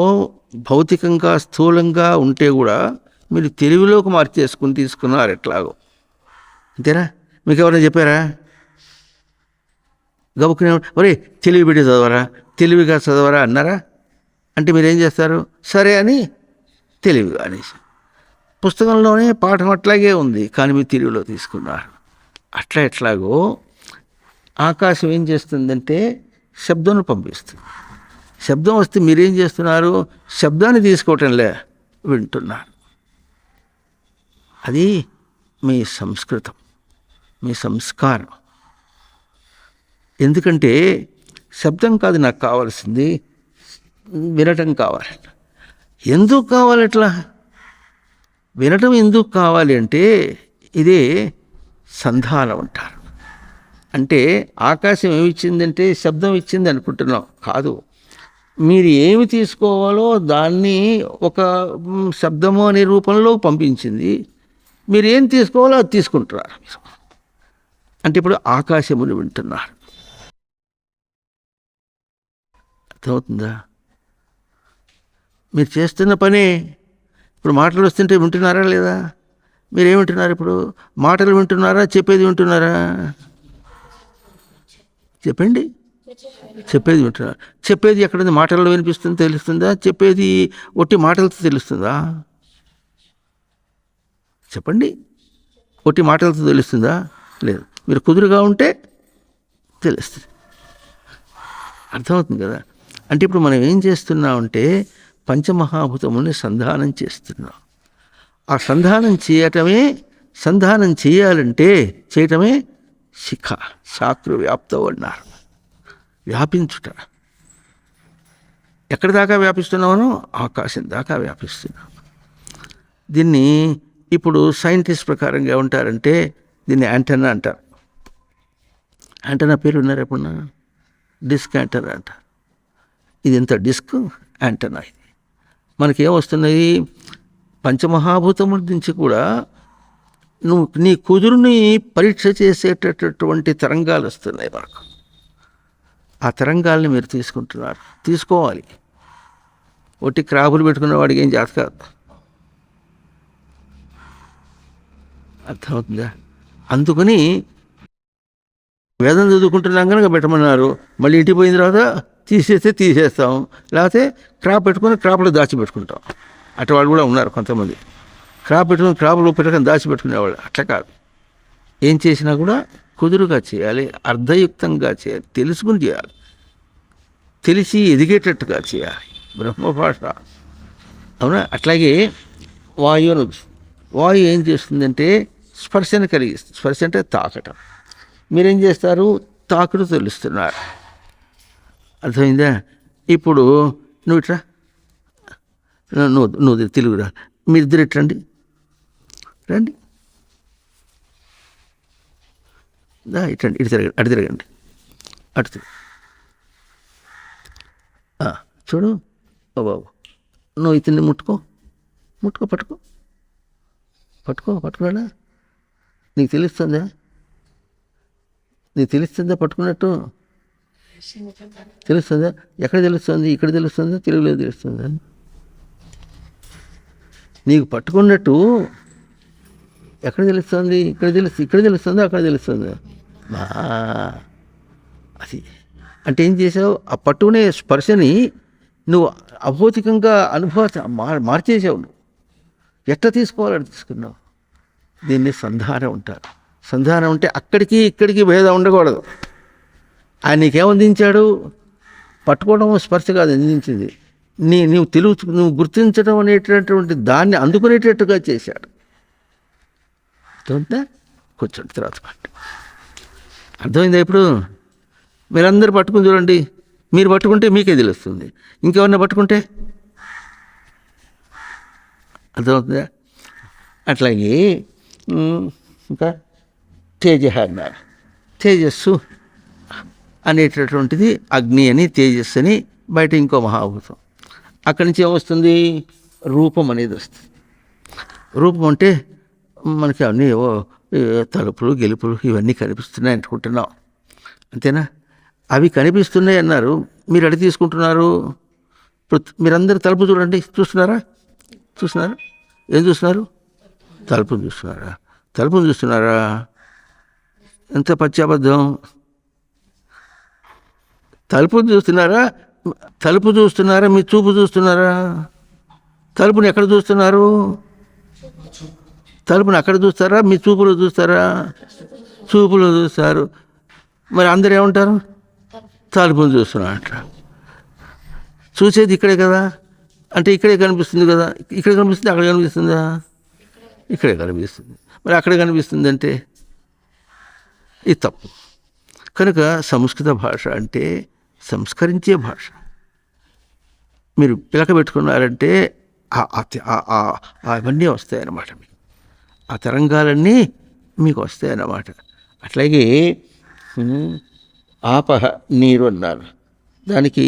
భౌతికంగా స్థూలంగా ఉంటే కూడా మీరు తెలుగులోకి మార్చేసుకుని తీసుకున్నారు ఎట్లాగో. అంతేనా? మీకు ఎవరైనా చెప్పారా? గబుక్కునే ఒరే తెలివి పెట్టి చదవరా, తెలివిగా చదవరా అన్నారా? అంటే మీరేం చేస్తారు? సరే అని తెలివిగా అనేసి. పుస్తకంలోనే పాఠం అట్లాగే ఉంది, కానీ మీరు తెలుగులో తీసుకున్నారు. ఎట్లాగో ఆకాశం ఏం చేస్తుందంటే శబ్దం పంపిస్తుంది. శబ్దం వస్తే మీరేం చేస్తున్నారు? శబ్దాన్ని తీసుకోవటంలే, వింటున్నారు. అది మీ సంస్కృతం, మీ సంస్కారం. ఎందుకంటే శబ్దం కాదు నాకు కావాల్సింది, వినటం కావాలి. ఎందుకు కావాలి అట్లా? వినటం ఎందుకు కావాలి అంటే ఇదే సంధానం అంటారు. అంటే ఆకాశం ఏమి ఇచ్చిందంటే శబ్దం ఇచ్చింది అనుకుంటున్నాం, కాదు. మీరు ఏమి తీసుకోవాలో దాన్ని ఒక శబ్దము అనే రూపంలో పంపించింది. మీరు ఏం తీసుకోవాలో అది తీసుకుంటున్నారు మీరు. అంటే ఇప్పుడు ఆకాశమును వింటున్నారు. అర్థమవుతుందా? మీరు చేస్తున్న పని ఇప్పుడు మాటలు వస్తుంటే వింటున్నారా లేదా? మీరేమింటున్నారు ఇప్పుడు? మాటలు వింటున్నారా, చెప్పేది వింటున్నారా? చెప్పండి. చెప్పేది వింటున్నారు. చెప్పేది ఎక్కడుంది? మాటల్లో వినిపిస్తుంది, తెలుస్తుందా? చెప్పేది ఒట్టి మాటలతో తెలుస్తుందా? చెప్పండి. ఒట్టి మాటలతో తెలుస్తుందా? లేదు. మీరు కుదురుగా ఉంటే తెలుస్తుంది. అర్థమవుతుంది కదా? అంటే ఇప్పుడు మనం ఏం చేస్తున్నామంటే పంచమహాభూతముల్ని సంధానం చేస్తున్నాం. ఆ సంధానం చేయాలంటే చేయటమే శిఖ, శాస్త్ర వ్యాప్తం అన్నారు. వ్యాపించుట. ఎక్కడి దాకా వ్యాపిస్తున్నామనో ఆకాశం దాకా వ్యాపిస్తున్నాం. దీన్ని ఇప్పుడు సైంటిస్ట్ ప్రకారంగా ఉంటారంటే దీన్ని యాంటెన్నా అంటారు. యాంటెన్నా పేరు విన్నారు ఎప్పుడన్నా? డిస్క్ యాంటెన్నా అంటారు. ఇది ఎంత డిస్క్ యాంటెన్నా. ఇది మనకేమొస్తున్నాయి? పంచమహాభూతముల నుంచి కూడా నువ్వు నీ కుదురుని పరీక్ష చేసేటటువంటి తరంగాలు వస్తున్నాయి మనకు. ఆ తరంగాల్ని మీరు తీసుకుంటున్నారు. తీసుకోవాలి. ఒట్టి క్రాబులు పెట్టుకున్న వాడికి ఏం చేత కాదు. అర్థమవుతుందా? అందుకని వేదం చదువుకుంటున్నాం కనుక పెట్టమన్నారు. మళ్ళీ ఇంటికి పోయిన తర్వాత తీసేస్తాం. లేకపోతే క్రాప్ పెట్టుకుని క్రాప్లో దాచిపెట్టుకుంటాం. అటు వాళ్ళు కూడా ఉన్నారు కొంతమంది. క్రాప్ పెట్టుకుని క్రాప్లో పెట్టుకుని దాచిపెట్టుకునేవాళ్ళు. అట్లా కాదు. ఏం చేసినా కూడా కుదురుగా చేయాలి, అర్థయుక్తంగా చేయాలి, తెలుసుకుని చేయాలి, తెలిసి ఎదిగేటట్టుగా చేయాలి. బ్రహ్మభాష. అవునా? అట్లాగే వాయు అని. వాయు ఏం చేస్తుందంటే స్పర్శను కలిగిస్తుంది. స్పర్శ అంటే తాకటం. మీరేం చేస్తారు? తాకుడు తెలుస్తున్నారు. అర్థమైందా? ఇప్పుడు నువ్వు ఇట్లా నువ్వు తెలుగురా, మీరిద్దరు ఇట్రండి, రండి, ఇట్రండి, ఇటు తిరగండి, అటు తిరగండి, అటు తిరగ. చూడు ఓ బాబు, నువ్వు ఇతన్ని పట్టుకున్నాడా? నీకు తెలుస్తుందా పట్టుకున్నట్టు? తెలుస్తుందా? ఎక్కడ తెలుస్తుంది? ఇక్కడ తెలుస్తుందా? తెలుగులో తెలుస్తుందా? నీకు పట్టుకున్నట్టు ఎక్కడ తెలుస్తుంది? ఇక్కడ తెలుస్తుందా? అక్కడ తెలుస్తుందా? అది అంటే ఏం చేసావు? ఆ పట్టుకునే స్పర్శని నువ్వు అభౌతికంగా మార్చేసావు. నువ్వు ఎట్లా తీసుకోవాలని తీసుకున్నావు. దీన్ని సంధానం ఉంటారు. సంధానం అంటే అక్కడికి ఇక్కడికి భేదం ఉండకూడదు. ఆయన నీకేమందించాడు? పట్టుకోవడం స్పర్శ కాదు అందించింది. నువ్వు గుర్తించడం అనేటటువంటి దాన్ని అందుకునేటట్టుగా చేశాడు. అర్థమైందా? కూర్చోండి, తర్వాత పట్టు. అర్థమైందా? ఇప్పుడు మీరందరూ పట్టుకుని చూడండి. మీరు పట్టుకుంటే మీకే తెలుస్తుంది. ఇంకెవరన్నా పట్టుకుంటే అర్థమవుతుందా? అట్లాగే ఇంకా తేజ అన్నారు. తేజస్సు అనేటటువంటిది అగ్ని అని, తేజస్సు అని బయట ఇంకో మహాభూతం. అక్కడి నుంచి ఏమొస్తుంది? రూపం అనేది వస్తుంది. రూపం అంటే మనకి అన్నీ తలుపులు గెలుపులు ఇవన్నీ కనిపిస్తున్నాయి అనుకుంటున్నాం, అంతేనా? అవి కనిపిస్తున్నాయి అన్నారు. మీరు అడిగి తీసుకుంటున్నారు. ఇప్పుడు మీరందరూ తలుపు చూడండి. చూస్తున్నారా? ఏం చూస్తున్నారు? తలుపును చూస్తున్నారా? ఎంత పచ్చాబద్ధం. తలుపు చూస్తున్నారా? మీ చూపు చూస్తున్నారా? తలుపుని ఎక్కడ చూస్తున్నారు? తలుపుని అక్కడ చూస్తారా? మీ చూపులో చూస్తారా? చూపులో చూస్తారు. మరి అందరు ఏమంటారు? తలుపుని చూస్తున్నా అంటారు. చూసేది ఇక్కడే కదా, అంటే ఇక్కడే కనిపిస్తుంది కదా. ఇక్కడ కనిపిస్తుంది, అక్కడ కనిపిస్తుందా? ఇక్కడే కనిపిస్తుంది. మరి అక్కడ కనిపిస్తుంది అంటే ఇది తప్పు. కనుక సంస్కృత భాష అంటే సంస్కరించే భాష. మీరు పిలక పెట్టుకున్నారంటే అవన్నీ వస్తాయన్నమాట. మీకు ఆ తరంగాలన్నీ మీకు వస్తాయన్నమాట. అట్లాగే ఆపహ నీరు అన్నారు. దానికి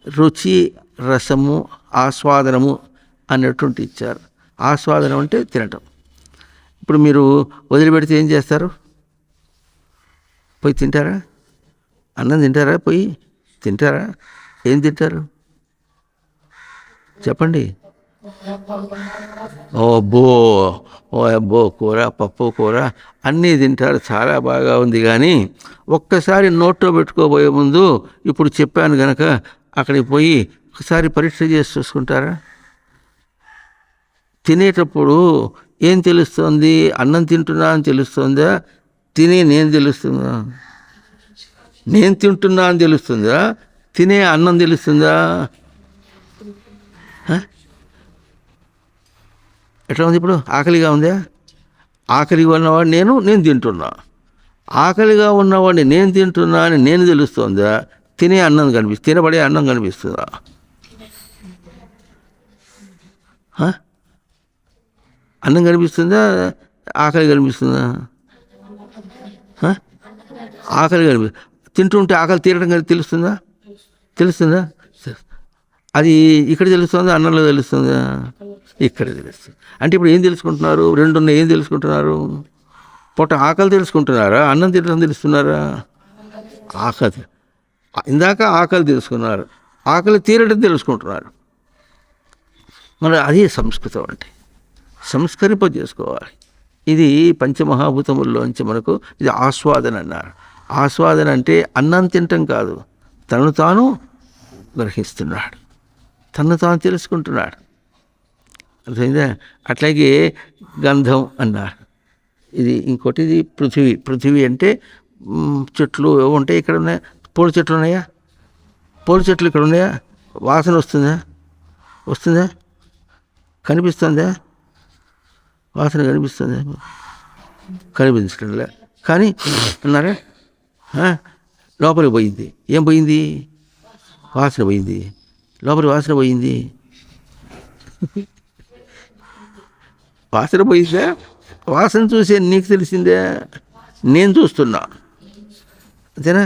రుచి, రసము, ఆస్వాదనము అన్నటువంటి ఇచ్చారు. ఆస్వాదనం అంటే తినటం. ఇప్పుడు మీరు వదిలిపెడితే ఏం చేస్తారు? పోయి తింటారా? అన్నం తింటారా? పోయి తింటారా? ఏం తింటారు చెప్పండి? అబ్బో కూర, పప్పు కూర అన్నీ తింటారు, చాలా బాగా ఉంది. కానీ ఒక్కసారి నోట్లో పెట్టుకోబోయే ముందు ఇప్పుడు చెప్పాను కనుక అక్కడికి పోయి ఒకసారి పరీక్ష చేసి చూసుకుంటారా? తినేటప్పుడు ఏం తెలుస్తుంది? అన్నం తింటున్నా అని తెలుస్తుందా? నేను తెలుస్తుందా? నేను తింటున్నా అని తెలుస్తుందా? తినే అన్నం తెలుస్తుందా? ఎట్లా ఉంది ఇప్పుడు? ఆకలిగా ఉందా? ఆకలిగా ఉన్నవాడు నేను తింటున్నా. ఆకలిగా ఉన్నవాడిని నేను తింటున్నా అని నేను తెలుస్తుందా? తినబడే అన్నం కనిపిస్తుందా? అన్నం కనిపిస్తుందా? ఆకలి కనిపిస్తుందా? ఆకలి తింటుంటే ఆకలి తీరడం తెలుస్తుందా? అది ఇక్కడ తెలుస్తుందా? అన్నంలో తెలుస్తుందా? ఇక్కడ తెలుస్తుంది. అంటే ఇప్పుడు ఏం తెలుసుకుంటున్నారు? రెండున్న ఏం తెలుసుకుంటున్నారు? పొట్ట ఆకలి తెలుసుకుంటున్నారా? అన్నం తినడం తెలుస్తున్నారా? ఆకలి. ఇందాక ఆకలి తెలుసుకున్నారు, ఆకలి తీరడం తెలుసుకుంటున్నారు. మరి అది సంస్కృతం అంటే సంస్కరింప చేసుకోవాలి. ఇది పంచమహాభూతముల్లోంచి మనకు ఇది ఆస్వాదన అన్నారు. ఆస్వాదన అంటే అన్నం తినటం కాదు, తనను తాను గ్రహిస్తున్నాడు, తనను తాను తెలుసుకుంటున్నాడు. అర్థమైందా? అట్లాగే గంధం అన్నారు. ఇది ఇంకోటి, ఇది పృథివీ. పృథివీ అంటే చెట్లు ఉంటాయి. ఇక్కడ ఉన్నాయి పూల చెట్లు ఉన్నాయా? పూల చెట్లు ఇక్కడ ఉన్నాయా? వాసన వస్తుందా? కనిపిస్తుందా? వాసన కనిపిస్తుందా? కనిపించడంలే. కానీ అన్నారా లోపలికి పోయింది. ఏం పోయింది? వాసన పోయింది. లోపలి వాసన పోయింది. వాసన పోయిందా? వాసన చూసే నీకు తెలిసిందే, నేను చూస్తున్నా. అంతేనా?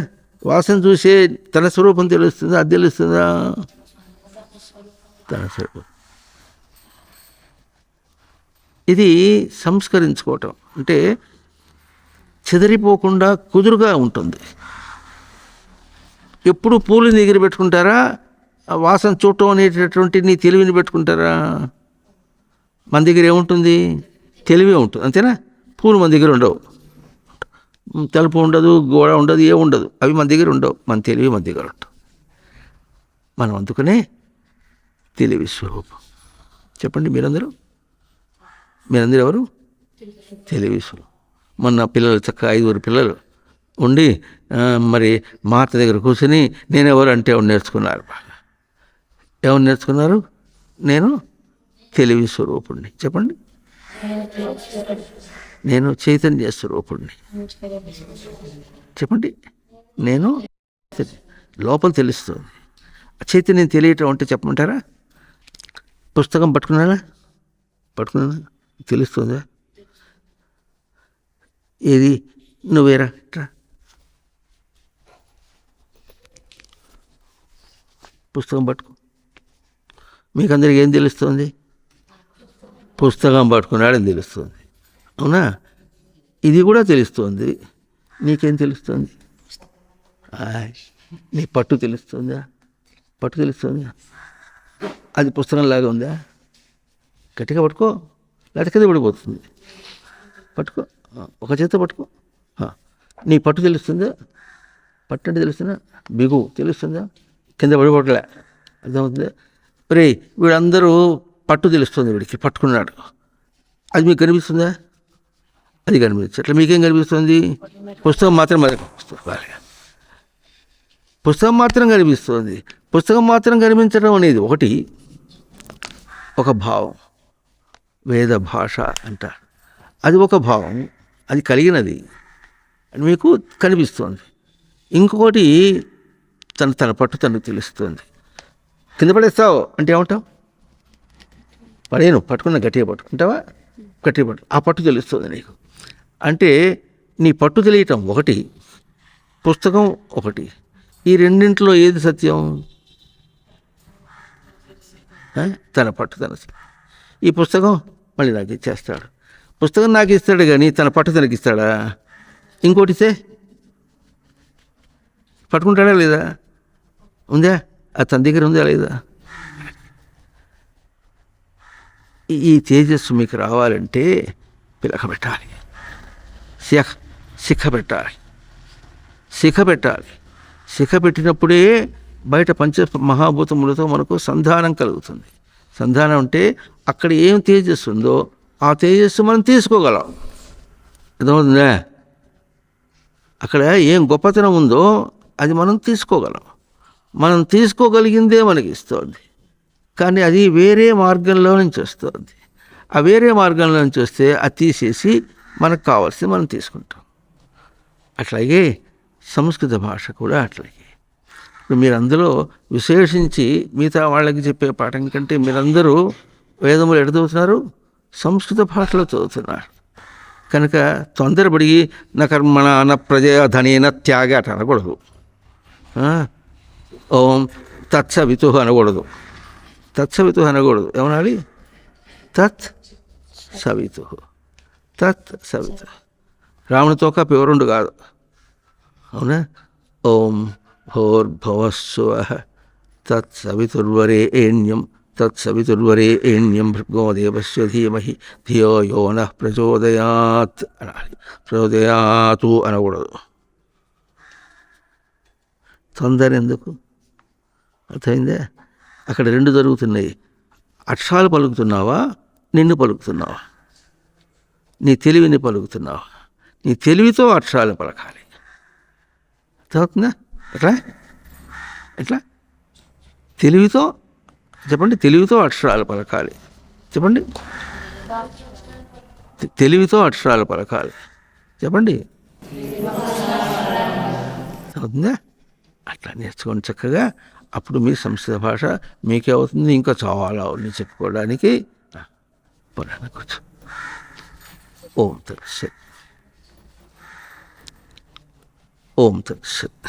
వాసన చూసే తన స్వరూపం తెలుస్తుందా? అది తెలుస్తుందా? తన స్వరూపం. ఇది సంస్కరించుకోవటం అంటే చెదిరిపోకుండా కుదురుగా ఉంటుంది. ఎప్పుడు పూలని దగ్గర పెట్టుకుంటారా? వాసన చూడటం అనేటటువంటి నీ తెలివిని పెట్టుకుంటారా? మన దగ్గర ఏముంటుంది? తెలివే ఉంటుంది. అంతేనా? పూలు మన దగ్గర ఉండవు, తలుపు ఉండదు, గోడ ఉండదు, ఏముండదు. అవి మన దగ్గర ఉండవు. మన తెలివి మన దగ్గర ఉంటుంది. మనం అందుకనే తెలివి స్వరూపం. చెప్పండి మీరందరూ ఎవరు? తెలివి స్వరూపం. మొన్న పిల్లలు చక్కగా 5 పిల్లలు ఉండి మరి మాత దగ్గర కూర్చొని నేనెవరు అంటే నేర్చుకున్నారు. ఎవరు నేర్చుకున్నారు? నేను తెలివి స్వరూపుణ్ణి. చెప్పండి. నేను చైతన్య స్వరూపుణ్ణి. చెప్పండి. నేను లోపల తెలుస్తుంది. చైతన్యం తెలియటం అంటే చెప్పమంటారా? పుస్తకం పట్టుకున్నానా? తెలుస్తుందా? ఏది? నువ్వేరా పుస్తకం పట్టుకో. మీకందరికి ఏం తెలుస్తుంది? పుస్తకం పట్టుకున్నాడని తెలుస్తుంది. అవునా? ఇది కూడా తెలుస్తుంది. నీకేం తెలుస్తుంది? నీ పట్టు తెలుస్తుందా? అది పుస్తకంలాగా ఉందా? గట్టిగా పట్టుకో, లేకపోతే కింద పడిపోతుంది. పట్టుకో, ఒక చేత పట్టుకో. నీ పట్టు తెలుస్తుందా? పట్టు అంటే తెలుస్తుందా? బిగు తెలుస్తుందా? కింద పడిపోవట్లే. అర్థమవుతుందా? రే వీళ్ళందరూ పట్టు తెలుస్తుంది, వీడికి పట్టుకున్నాడు. అది మీకు కనిపిస్తుందా? అది కనిపించదు. అట్లా మీకేం కనిపిస్తుంది? పుస్తకం మాత్రం కనిపిస్తుంది. పుస్తకం మాత్రం కనిపించడం అనేది ఒక భావం. వేద భాష అంటారు. అది ఒక భావం, అది కలిగినది మీకు కనిపిస్తుంది. ఇంకొకటి తన పట్టు తనకు తెలుస్తుంది. కింద పడేస్తావు అంటే ఏమంటావు? పడేను, పట్టుకున్న గట్టిగా పట్టుకుంటావా? గట్టిగా పట్టు, ఆ పట్టు తెలుస్తుంది నీకు. అంటే నీ పట్టు తెలియటం ఒకటి, పుస్తకం ఒకటి. ఈ రెండింటిలో ఏది సత్యం? తన పట్టు తన. ఈ పుస్తకం మళ్ళీ నాకు ఇచ్చేస్తాడు. పుస్తకం నాకు ఇస్తాడు కానీ తన పట్టు తనకి ఇస్తాడా? ఇంకోటిస్తే పట్టుకుంటాడా లేదా? ఉందా? అది తన దగ్గర ఉందా లేదా? ఈ తేజస్సు మీకు రావాలంటే పిలక పెట్టాలి, శిఖ పెట్టాలి. శిఖ పెట్టాలి. శిఖ పెట్టినప్పుడే బయట పంచ మహాభూతములతో మనకు సంధానం కలుగుతుంది. సంధానం అంటే అక్కడ ఏం తేజస్సు ఉందో ఆ తేజస్సు మనం తీసుకోగలం. అర్థమవుతుందా? అక్కడ ఏం గొప్పతనం ఉందో అది మనం తీసుకోగలం. మనం తీసుకోగలిగిందే మనకి ఇస్తుంది. కానీ అది వేరే మార్గంలో నుంచి వస్తుంది. ఆ వేరే మార్గంలో నుంచి వస్తే అది తీసేసి మనకు కావాల్సింది మనం తీసుకుంటాం. అట్లాగే సంస్కృత భాష కూడా అట్లాగే. ఇప్పుడు మీరు అందులో విశేషించి మిగతా వాళ్ళకి చెప్పే పాఠం కంటే మీరందరూ వేదములు ఎక్కడ చదువుతున్నారు? సంస్కృత భాషలో చదువుతున్నారు. కనుక తొందరపడి నా కర్మణ న ప్రజయ ధనేన త్యాగ అట అనకూడదు. ఓం తత్సవితు అనకూడదు. తత్సవితు అనకూడదు. ఏమనాలి? తత్ సవితు. తత్ సవితు. రావణుతోక పివరుండు కాదు. అవునా? ఓం భోర్భవస్సువః తత్సవితుర్వరేణ్యం తత్సవితుర్వరేణ్యం భృగోదేవస్య ధీమహి ధియో యో నః ప్రచోదయాత్ అనాలి. ప్రచోదయాతు అనకూడదు. తొందర ఎందుకు? అర్థమైందే? అక్కడ రెండు జరుగుతున్నాయి. అక్షరాలు పలుకుతున్నావా, నిన్ను పలుకుతున్నావా? నీ తెలివిని పలుకుతున్నావా? నీ తెలివితో అక్షరాలు పలకాలి. అర్థమవుతుందా? ఎట్లా ఎట్లా? తెలివితో చెప్పండి. తెలివితో అక్షరాలు పలకాలి. చెప్పండి. తెలివితో అక్షరాలు పలకాలి. చెప్పండి. అవుతుందా? అట్లా నేర్చుకోండి చక్కగా. అప్పుడు మీ సంస్కృత భాష మీకే అవుతుంది. ఇంకా చాలా ఉంది చెప్పుకోవడానికి. పురాణ కూర్చో. ఓం తత్సత్. ఓం తత్సత్.